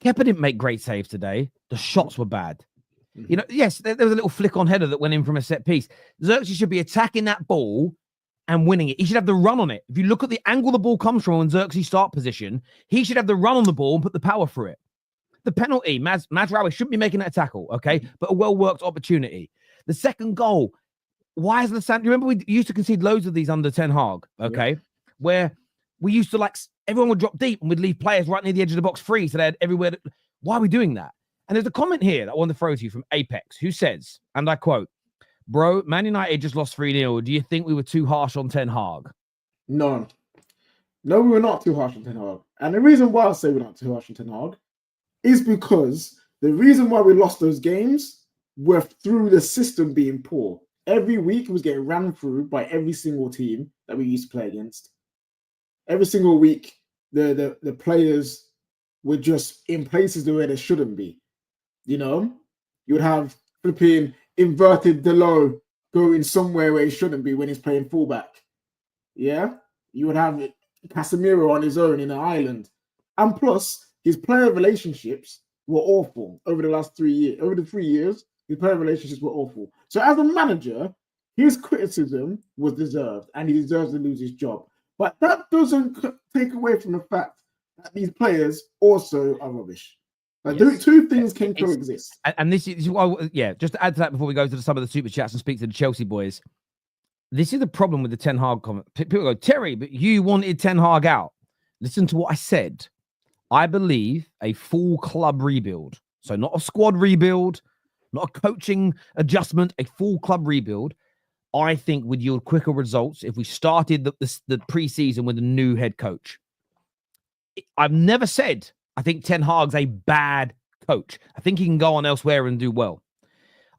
Kepa didn't make great saves today. The shots were bad. You know, yes, there was a little flick on header that went in from a set piece. Xerxes should be attacking that ball and winning it. He should have the run on it. If you look at the angle the ball comes from in Xerxes' start position, he should have the run on the ball and put the power through it. The penalty, Mazraoui shouldn't be making that tackle, okay? But a well-worked opportunity. The second goal, why is the Sancho? Remember we used to concede loads of these under Ten Hag, okay? Where we used to everyone would drop deep and we'd leave players right near the edge of the box free so they had everywhere. Why are we doing that? And there's a comment here that I want to throw to you from Apex, who says, and I quote, "Bro, Man United just lost 3-0. Do you think we were too harsh on Ten Hag?" No, we were not too harsh on Ten Hag. And the reason why I say we're not too harsh on Ten Hag is because the reason why we lost those games were through the system being poor. Every week it was getting ran through by every single team that we used to play against. Every single week, the players were just in places where they shouldn't be. You know, you would have flipping inverted Delo going somewhere where he shouldn't be when he's playing fullback. Yeah, you would have Casemiro on his own in an island, and plus his player relationships were awful over the last 3 years. Over the 3 years, his player relationships were awful. So as a manager, his criticism was deserved, and he deserves to lose his job. But that doesn't take away from the fact that these players also are rubbish. Like, two things can coexist. And this is why, just to add to that before we go to some of the super chats and speak to the Chelsea boys, this is the problem with the Ten Hag comment. People go, Terry, but you wanted Ten Hag out. Listen to what I said. I believe a full club rebuild. So not a squad rebuild, not a coaching adjustment, a full club rebuild, I think would yield quicker results if we started the pre-season with a new head coach. I've never said I think Ten Hag's a bad coach. I think he can go on elsewhere and do well.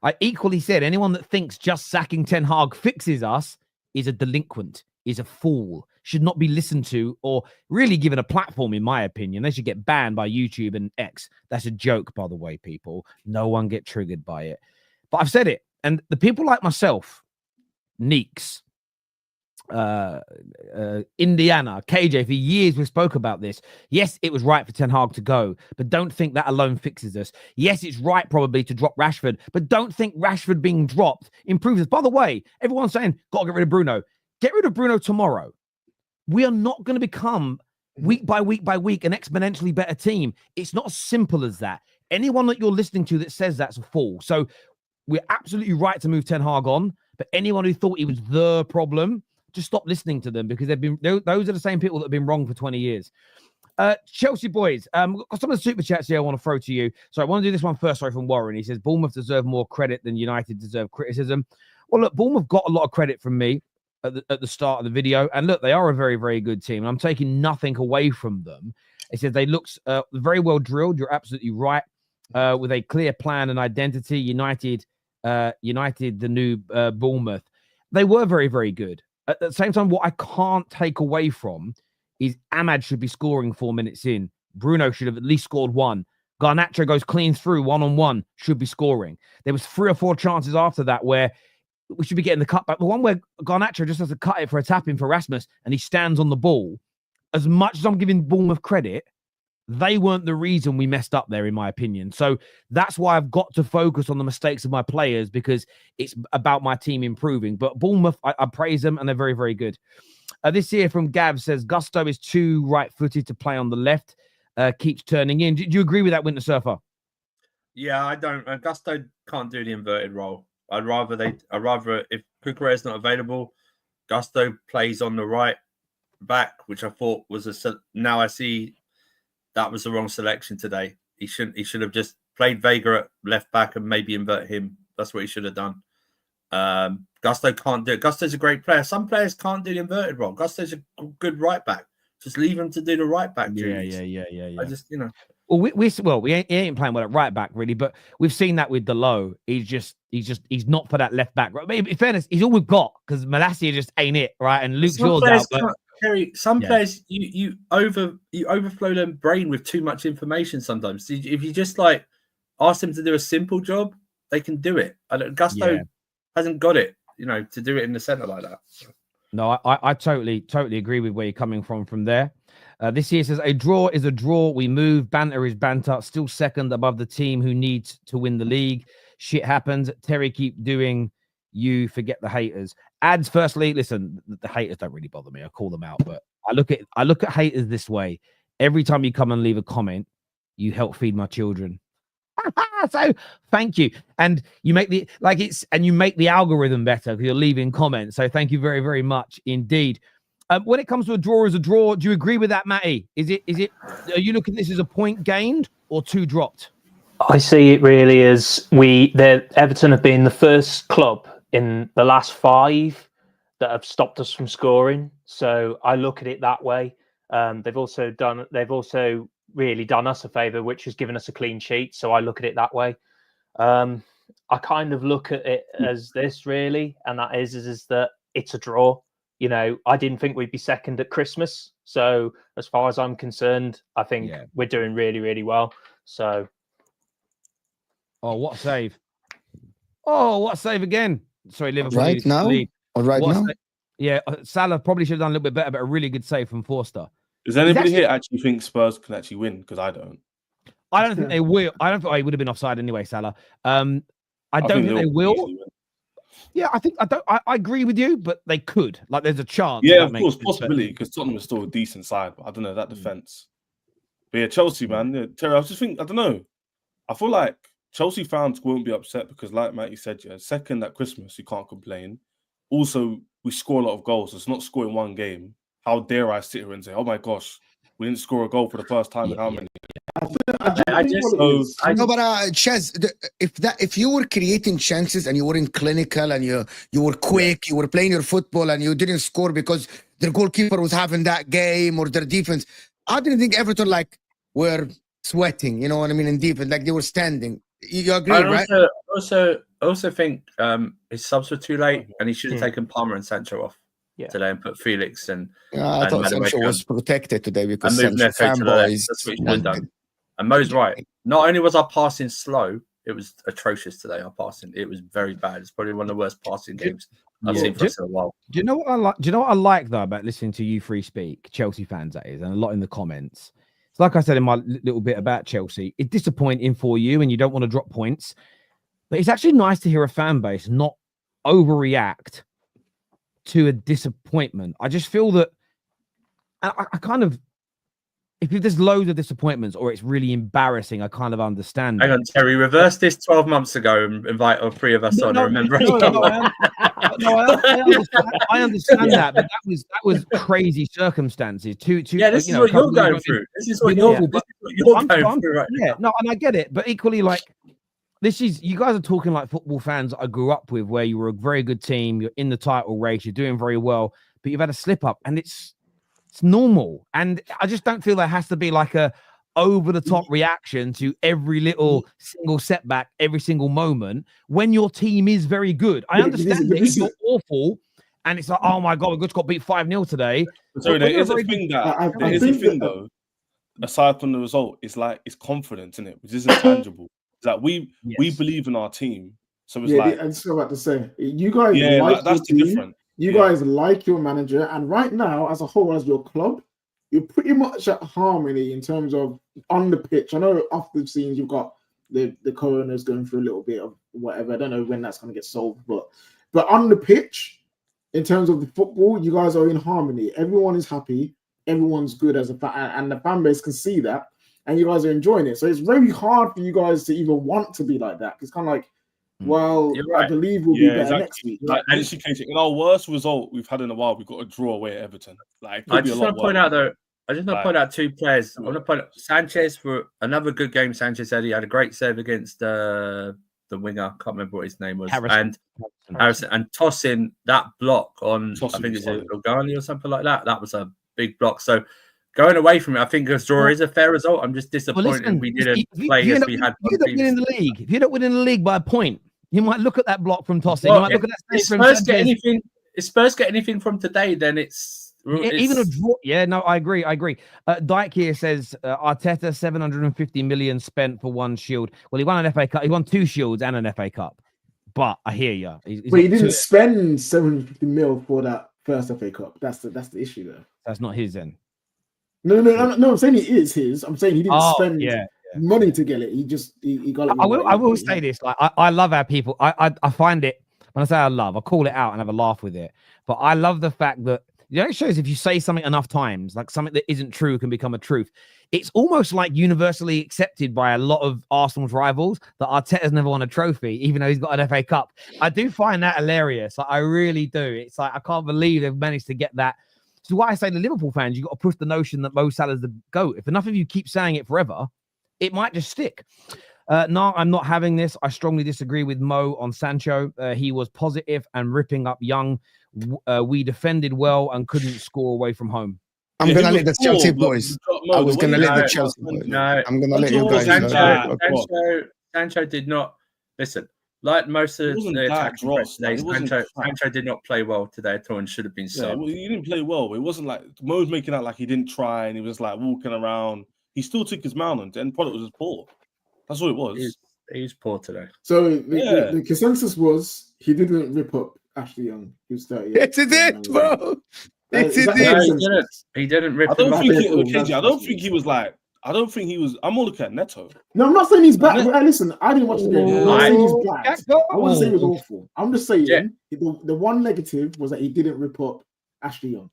I equally said anyone that thinks just sacking Ten Hag fixes us is a delinquent. is a fool, should not be listened to or really given a platform, in my opinion. They should get banned by YouTube and X. That's a joke, by the way, people. No one get triggered by it. But I've said it. And the people like myself, Neeks, Indiana, KJ, for years we spoke about this. Yes, it was right for Ten Hag to go, but don't think that alone fixes us. Yes, it's right probably to drop Rashford, but don't think Rashford being dropped improves us. By the way, everyone's saying, gotta get rid of Bruno. Get rid of Bruno tomorrow. We are not going to become week by week by week an exponentially better team. It's not as simple as that. Anyone that you're listening to that says that's a fool. So we're absolutely right to move Ten Hag on, but anyone who thought he was the problem, just stop listening to them, because those are the same people that have been wrong for 20 years. Chelsea boys, we've got some of the super chats here I want to throw to you. So I want to do this one first. Sorry, from Warren. He says Bournemouth deserve more credit than United deserve criticism. Well, look, Bournemouth got a lot of credit from me at the start of the video, and look, they are a very, very good team, and I'm taking nothing away from them. He says they look very well drilled. You're absolutely right. With a clear plan and identity, United, the new Bournemouth, they were very, very good. At the same time, what I can't take away from is Ahmad should be scoring 4 minutes in. Bruno should have at least scored one. Garnacho goes clean through one-on-one, should be scoring. There was 3 or 4 chances after that where we should be getting the cutback. The one where Garnacho just has to cut it for a tap-in for Rasmus and he stands on the ball. As much as I'm giving Bournemouth credit, they weren't the reason we messed up there, in my opinion. So that's why I've got to focus on the mistakes of my players, because it's about my team improving. But Bournemouth, I praise them, and they're very, very good. This here from Gav says, Gusto is too right-footed to play on the left. Keeps turning in. Do you agree with that, Winter Surfer? Yeah, I don't. Gusto can't do the inverted role. I'd rather if Cucurella's not available, Gusto plays on the right back, which I thought was now I see that was the wrong selection today. He should have just played Vega at left back and maybe invert him. That's what he should have done. Gusto can't do it. Gusto's a great player. Some players can't do the inverted role. Gusto's a good right back. Just leave him to do the right back duties. Yeah. I just, Well, he ain't playing well at right back really, but we've seen that with Delo. He's not for that left back. Right? In fairness, he's all we've got, because Maresca just ain't it, right? And Luke Shaw's out. But Terry, some players you overflow their brain with too much information sometimes. If you just like ask them to do a simple job, they can do it. Gusto hasn't got it, to do it in the centre like that. No, I totally agree with where you're coming from there. This here says, a draw is a draw. We move. Banter is banter. Still second above the team who needs to win the league. Shit happens. Terry, keep doing you. Forget the haters. Ads, firstly, listen, the haters don't really bother me. I call them out. But I look at haters this way. Every time you come and leave a comment, you help feed my children. So thank you. And you make the algorithm better because you're leaving comments. So thank you very, very much indeed. When it comes to a draw as a draw, do you agree with that, Matty? Are you looking at this as a point gained or 2 dropped? I see it really as Everton have been the first club in the last 5 that have stopped us from scoring. So I look at it that way. They've also really done us a favour, which has given us a clean sheet. So I look at it that way. I kind of look at it as this really, and that is that it's a draw. I didn't think we'd be second at Christmas. So as far as I'm concerned, I think we're doing really, really well. So. Oh, what a save. Oh, what a save again. Sorry, Liverpool. Right now? Or right now? Yeah, Salah probably should have done a little bit better, but a really good save from Forster. Does anybody here actually think Spurs can actually win? Because I don't. I don't think they will. I don't think he would have been offside anyway, Salah. I don't think they will. Yeah, I agree with you, but they could. Like, there's a chance. Yeah, of course, possibility, because Tottenham is still a decent side, but I don't know, that defense. But yeah, Chelsea, man. Yeah, Terry, I just think, I don't know. I feel like Chelsea fans won't be upset because, like Matty said, second at Christmas, you can't complain. Also, we score a lot of goals. So it's not scoring one game. How dare I sit here and say, oh my gosh, we didn't score a goal for the first time in how many? Chez, if you were creating chances and you weren't clinical and you were quick, you were playing your football and you didn't score because their goalkeeper was having that game or their defense, I didn't think Everton were sweating, you know what I mean, in defense, like they were standing. You agree, right? I also think his subs were too late and he should have taken Palmer and Sancho off. today and put Felix and I thought Sancho Maresca was protected today because and moved Sancho Neto to the left. fanboys. That's what he should have done. And Mo's right. Not only was our passing slow, it was atrocious today. Our passing, it was very bad. It's probably one of the worst passing games I've seen for us in a while. Do you know what I like? Do you know what I like though about listening to you three speak, Chelsea fans that is, and a lot in the comments. It's like I said in my little bit about Chelsea. It's disappointing for you, and you don't want to drop points. But it's actually nice to hear a fan base not overreact to a disappointment. I just feel that I kind of, if there's loads of disappointments or it's really embarrassing, I kind of understand. Hang on, Terry, reverse this 12 months ago and invite all three of us on. I remember. I understand that, but that was crazy circumstances. Yeah, this is what you're going through. This is what you're going through right now. No, and I get it, but equally, like, this is, you guys are talking like football fans that I grew up with, where you were a very good team, you're in the title race, you're doing very well, but you've had a slip up, and it's normal. And I just don't feel there has to be like a over the top reaction to every little single setback, every single moment when your team is very good. I understand that if you're awful and it's like, oh my God, we just got beat 5-0 today. So there is a thing though, aside from the result, it's like it's confidence in it, which isn't tangible. It's like we believe in our team. So it's like, I was about to say, you guys that's the difference. You guys like your manager, and right now, as a whole, as your club, you're pretty much at harmony in terms of on the pitch. I know off the scenes you've got the coroners going through a little bit of whatever. I don't know when that's going to get solved, but on the pitch, in terms of the football, you guys are in harmony. Everyone is happy. Everyone's good as a fan, and the fan base can see that, and you guys are enjoying it. So it's very hard for you guys to even want to be like that. It's kind of like, well, right. I believe we'll be better next week. Like, in our worst result we've had in a while, we've got a draw away at Everton. Like, I just want to point out though. I just want to point out two players. I want to point out Sanchez for another good game. Sanchez said he had a great save against the winger. I can't remember what his name was. Harrison, and tossing that block on. I think it's Ogani or something like that. That was a big block. So going away from it, I think a draw is a fair result. I'm just disappointed we didn't play as we had. If you don't win in the league, if you don't win in the league by a point, you might look at that block from tossing. You might look at that. If Spurs get anything from today, then it's even a draw. Yeah, no, I agree. Dyke here says Arteta 750 million spent for one shield. Well, he won an FA Cup. He won 2 shields and an FA Cup. But I hear you. But he didn't spend 750 mil for that first FA Cup. That's the issue there. That's not his then. No. I'm saying it is his. I'm saying he didn't spend money to get it. He got it. I will say this. Like I love our people. I find it, when I say I love, I call it out and have a laugh with it. But I love the fact that, you know, it shows if you say something enough times, like something that isn't true can become a truth. It's almost like universally accepted by a lot of Arsenal's rivals that Arteta's never won a trophy, even though he's got an FA Cup. I do find that hilarious. Like, I really do. It's like, I can't believe they've managed to get that. So why I say to Liverpool fans, you've got to push the notion that Mo Salah's the GOAT. If enough of you keep saying it forever, it might just stick. No, I'm not having this. I strongly disagree with Mo on Sancho. He was positive and ripping up Young. We defended well and couldn't score away from home. I'm going to let the Chelsea boys. I was going to let the Chelsea boys. No, I'm going to let you guys know. Sancho did not. Listen, like most of the attack Sancho did not play well today at all and should have been subbed. Well, he didn't play well. It wasn't like Mo's making out like he didn't try and he was like walking around. He still took his mount on. The end product was just poor. That's what it was. He's poor today. So the consensus was he didn't rip up Ashley Young. He was 30. It's it, bro. He didn't rip. I don't think he was like. I don't think he was. I'm more looking at Neto. No, I'm not saying he's bad. Listen, I didn't watch the game. I'm not saying he's bad. I wouldn't say he was awful. I'm just saying the one negative was that he didn't rip up Ashley Young.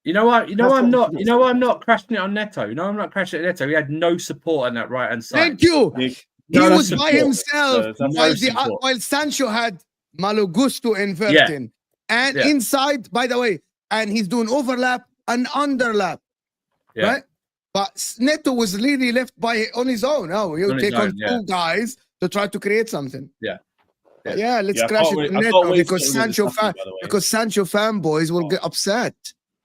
You know what? I'm not crashing it on Neto. I'm not crashing it on Neto. He had no support on that right hand side. Thank you. He was by himself while Sancho had Malo Gusto inverting. And inside, by the way, and he's doing overlap and underlap. Yeah. Right? But Neto was really left on his own. Oh, he'll take on 2 guys to try to create something. Let's crash it to Neto because Sancho fanboys will get upset.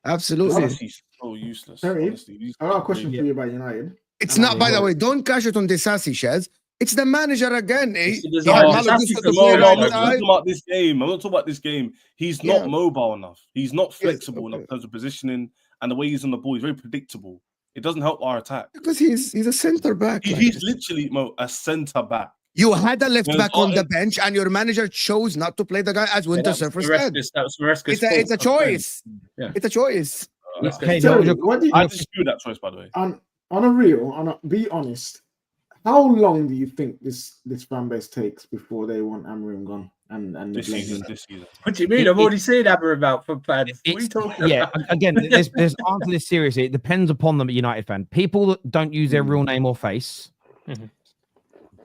Absolutely. He's so useless. Terry, I got a question for you about United. It's not, by the way, don't crash it on the sassy shares. It's the manager again. There's Yeah, no- Malo that's just just got a to play No, move, no, right I'm not side. talking about this game. I'm not talking about this game. He's not Yeah. mobile enough. He's not Yes, flexible enough okay. in terms of positioning and the way he's on the ball. He's very predictable. It doesn't help our attack. Because he's a center back. Like He's this. literally a centre back. You had a left Whereas back on the bench, and your manager chose not to play the guy as Winter Surfer said. That was Maresca's It's a fault. choice. Yeah. It's a choice. Okay, Terry, no, what do you, I disagree with that choice, by the way. on a real, be honest. How long do you think this fan base takes before they want Amorim gone and the This blame season, him? this season. What do you mean? I've already seen Amorim out for fans. What are you talking Yeah, about? again, there's answer this seriously. It depends upon the United fan. People that don't use their real name or face,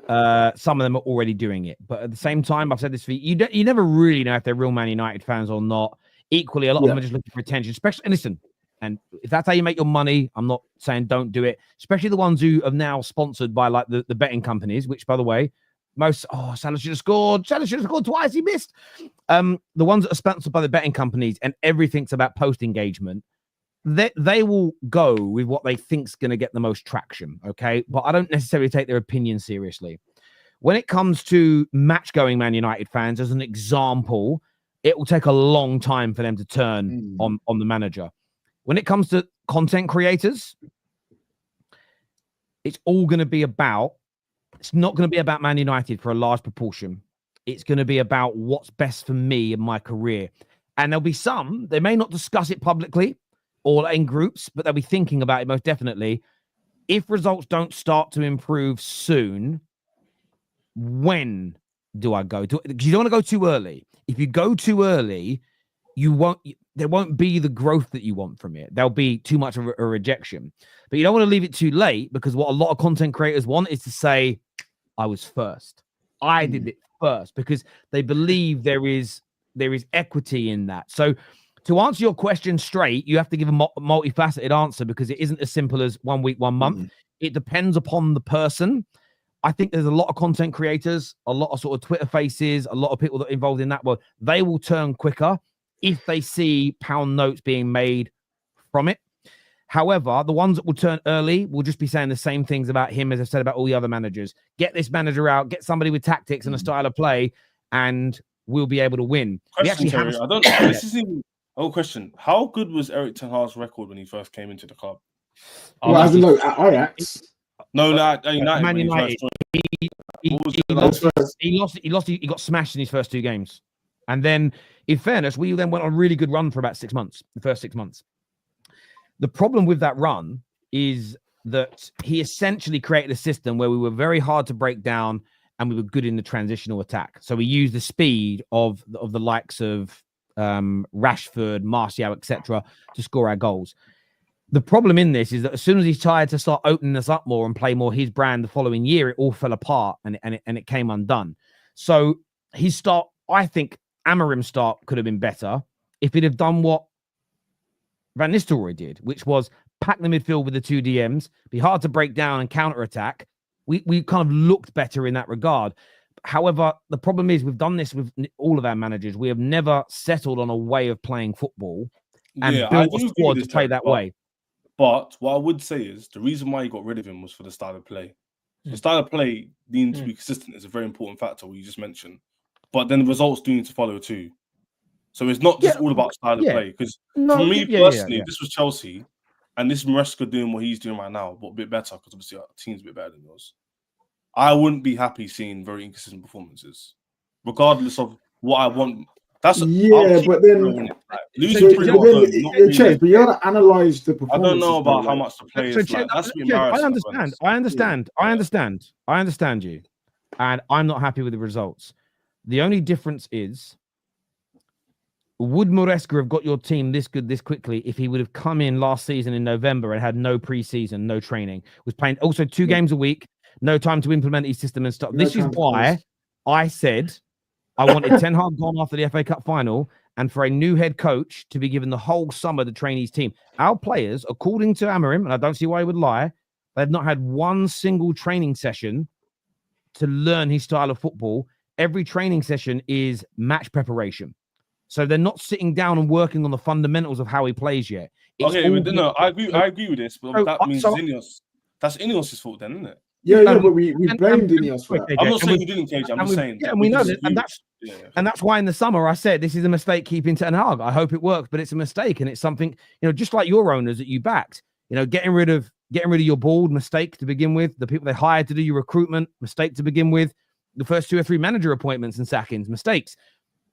some of them are already doing it. But at the same time, I've said this for you never really know if they're real Man United fans or not. Equally, a lot of them are just looking for attention. Especially, and listen, and if that's how you make your money, I'm not saying don't do it. Especially the ones who are now sponsored by like the betting companies, which, by the way, Salah should have scored. Salah should have scored twice. He missed. The ones that are sponsored by the betting companies and everything's about post engagement. They will go with what they think's going to get the most traction. Okay, but I don't necessarily take their opinion seriously. When it comes to match-going Man United fans, as an example, it will take a long time for them to turn on the manager. When it comes to content creators, it's all going to be about. It's not going to be about Man United for a large proportion. It's going to be about what's best for me in my career. And there'll be some, they may not discuss it publicly or in groups, but they'll be thinking about it most definitely. If results don't start to improve soon, when do I go? Because you don't want to go too early. If you go too early, there won't be the growth that you want from it. There'll be too much of a rejection. But you don't want to leave it too late, because what a lot of content creators want is to say, I was first. I did it first, because they believe there is equity in that. So to answer your question straight, you have to give a multifaceted answer, because it isn't as simple as 1 week, 1 month. It depends upon the person. I think there's a lot of content creators, a lot of sort of Twitter faces, a lot of people that are involved in that world. They will turn quicker if they see pound notes being made from it. However, the ones that will turn early will just be saying the same things about him as I've said about all the other managers. Get this manager out, get somebody with tactics and a style of play, and we'll be able to win. Question, Terry, I don't. This is even. Oh, question. How good was Erik Ten Hag's record when he first came into the club? Well, as in, look, at Ajax. No, United. Man when United. He got smashed in his first 2 games. And then, in fairness, we then went on a really good run for about 6 months, the first 6 months. The problem with that run is that he essentially created a system where we were very hard to break down and we were good in the transitional attack. So we used the speed of the likes of Rashford, Martial, etc. to score our goals. The problem in this is that as soon as he's tried to start opening us up more and play more his brand the following year, it all fell apart and it came undone. So his start, I think Amorim's start could have been better if he'd have done what Van Nistelrooy did, which was pack the midfield with the 2 DMs, be hard to break down and counter-attack. We kind of looked better in that regard. However, the problem is we've done this with all of our managers. We have never settled on a way of playing football and built a squad to play that way. But what I would say is the reason why you got rid of him was for the style of play. The style of play needing to be consistent is a very important factor, what you just mentioned. But then the results do need to follow too. So it's not just all about style of play. Because for me personally, this was Chelsea, and this Maresca doing what he's doing right now, but a bit better, because obviously our team's a bit better than yours. I wouldn't be happy seeing very inconsistent performances, regardless of what I want. That's but then losing 3-1. But you gotta analyze the performance. I don't know about how much the players like. That's embarrassing. I understand you, and I'm not happy with the results. The only difference is, would Maresca have got your team this good this quickly if he would have come in last season in November and had no preseason, no training, was playing also 2 games a week, no time to implement his system and stuff? This is why I said I wanted Ten Hag gone after the FA Cup final, and for a new head coach to be given the whole summer to train his team. Our players, according to Amorim, and I don't see why he would lie, they've not had one single training session to learn his style of football. Every training session is match preparation. So they're not sitting down and working on the fundamentals of how he plays yet. I agree with this, but that means Ineos. That's Ineos' fault then, isn't it? but we blamed Ineos for that. KJ, I'm not and saying you didn't, KJ. I'm just saying. Yeah, and we know that, disagree and that's why in the summer I said this is a mistake keeping Ten Hag. I hope it works, but it's a mistake, and it's something, just like your owners that you backed. Getting rid of your board, mistake to begin with. The people they hired to do your recruitment, mistake to begin with. The first 2 or 3 manager appointments and sackings, mistakes.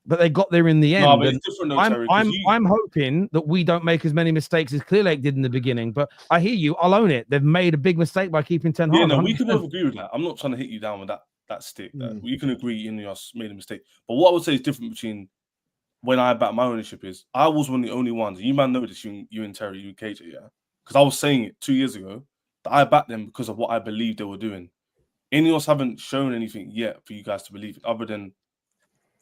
But they got there in the end. No, but it's different though, Terry, I'm hoping that we don't make as many mistakes as Clearlake did in the beginning. But I hear you. I'll own it. They've made a big mistake by keeping Ten Hag. Yeah, no, 100%. we can both agree with that. I'm not trying to hit you down with that stick. We can agree Ineos made a mistake. But what I would say is different between when I back my ownership is I was one of the only ones. You man know this, you and Terry, you and KJ, yeah? Because I was saying it 2 years ago that I backed them because of what I believed they were doing. Ineos haven't shown anything yet for you guys to believe it, other than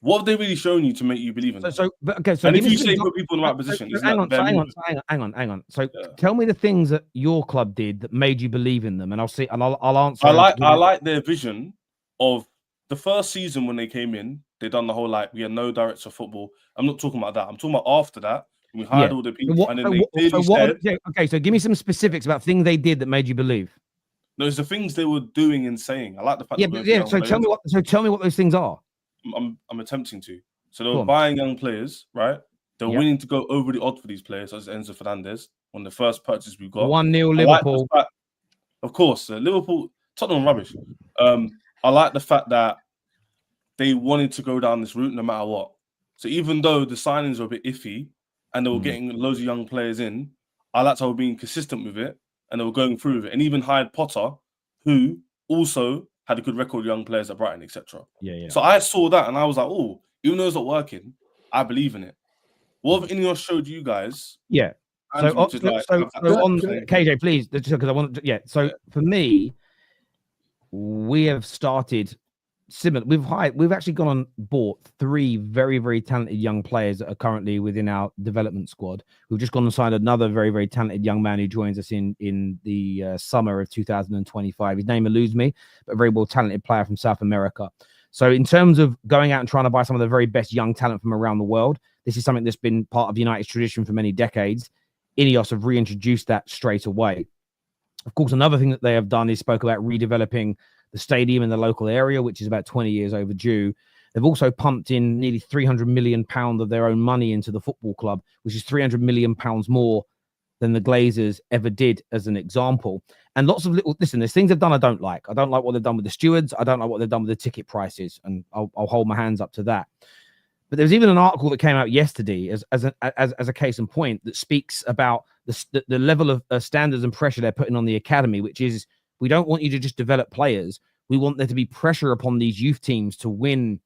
what have they really shown you to make you believe in them? So and if you say put people in the right position, hang on. So tell me the things that your club did that made you believe in them, and I'll see, and I'll answer. I like their vision of the first season when they came in. They done the whole we had no director of football. I'm not talking about that. I'm talking about after that. We hired all the people, and then they clearly said, okay, so give me some specifics about things they did that made you believe. No, it's the things they were doing and saying. I like the fact. So tell me what those things are. I'm attempting to. So they were buying young players, right? They were willing to go over the odds for these players, as Enzo Fernandez, on the first purchase we got. 1-0 Liverpool. Of course, Liverpool, Tottenham rubbish. I like the fact that they wanted to go down this route no matter what. So even though the signings were a bit iffy and they were getting loads of young players in, I liked how they were being consistent with it and they were going through with it. And even hired Potter, who also had a good record with young players at Brighton, etc. Yeah. So I saw that and I was like, oh, even though it's not working, I believe in it. What have Ineos showed you guys? Yeah. So on KJ, please, because I want to. Yeah. So for me, we have started similar. We've actually gone and bought 3 very, very talented young players that are currently within our development squad. We've just gone and signed another very, very talented young man who joins us in the summer of 2025. His name eludes me, but a very well talented player from South America. So in terms of going out and trying to buy some of the very best young talent from around the world, this is something that's been part of United's tradition for many decades. Ineos have reintroduced that straight away. Of course, another thing that they have done is spoke about redeveloping the stadium in the local area, which is about 20 years overdue. They've also pumped in nearly £300 million of their own money into the football club, which is £300 million more than the Glazers ever did, as an example. And lots of there's things they've done I don't like. I don't like what they've done with the stewards. I don't like what they've done with the ticket prices, and I'll hold my hands up to that. But there was even an article that came out yesterday as a case in point that speaks about the level of standards and pressure they're putting on the academy, which is, we don't want you to just develop players. We want there to be pressure upon these youth teams to win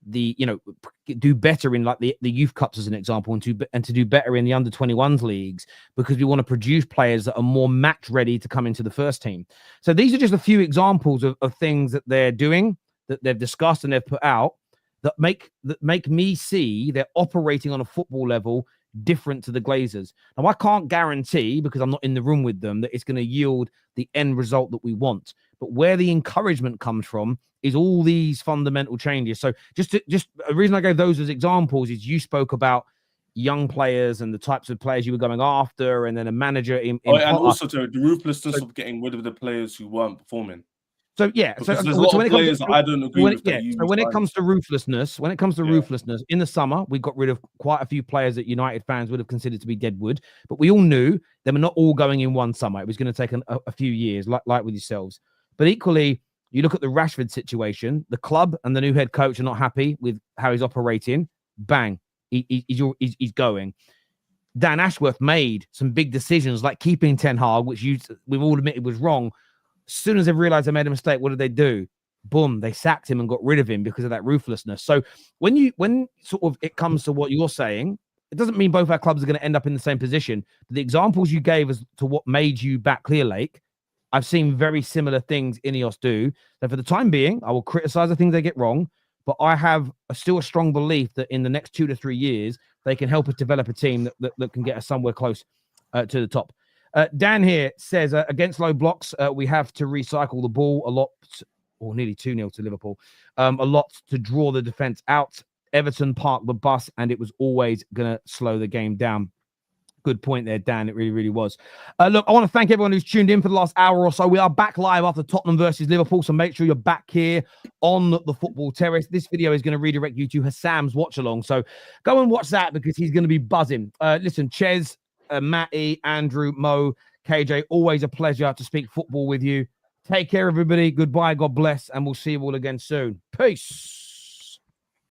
do better in the youth cups, as an example, and to do better in the under 21s leagues, because we want to produce players that are more match ready to come into the first team. So these are just a few examples of things that they're doing, that they've discussed and they've put out, that make me see they're operating on a football level different to the Glazers. Now, I can't guarantee, because I'm not in the room with them, that it's going to yield the end result that we want. But where the encouragement comes from is all these fundamental changes. So just a reason I gave those as examples is you spoke about young players and the types of players you were going after, and then a manager and also to the ruthlessness of getting rid of the players who weren't performing. So yeah, because there's a lot of players that I don't agree with. So when it comes to ruthlessness, in the summer we got rid of quite a few players that United fans would have considered to be deadwood, but we all knew they were not all going in one summer. It was going to take a few years, like with yourselves. But equally, you look at the Rashford situation. The club and the new head coach are not happy with how he's operating. Bang, he's going. Dan Ashworth made some big decisions, like keeping Ten Hag, which we've all admitted was wrong. As soon as they realized they made a mistake, what did they do? Boom, they sacked him and got rid of him because of that ruthlessness. So when sort of it comes to what you're saying, it doesn't mean both our clubs are going to end up in the same position. But the examples you gave as to what made you back Clearlake, I've seen very similar things Ineos do. So for the time being, I will criticize the things they get wrong, but I have still a strong belief that in the next 2 to 3 years, they can help us develop a team that can get us somewhere close to the top. Dan here says, against low blocks, we have to recycle the ball a lot, or nearly 2-0 to Liverpool, a lot to draw the defense out. Everton parked the bus, and it was always going to slow the game down. Good point there, Dan. It really, really was. Look, I want to thank everyone who's tuned in for the last hour or so. We are back live after Tottenham versus Liverpool, so make sure you're back here on the Football Terrace. This video is going to redirect you to Hassam's watch-along, so go and watch that because he's going to be buzzing. Listen, Ches, Matty, Andrew, Mo, KJ, always a pleasure to speak football with you. Take care, everybody. Goodbye, God bless, and we'll see you all again soon. Peace.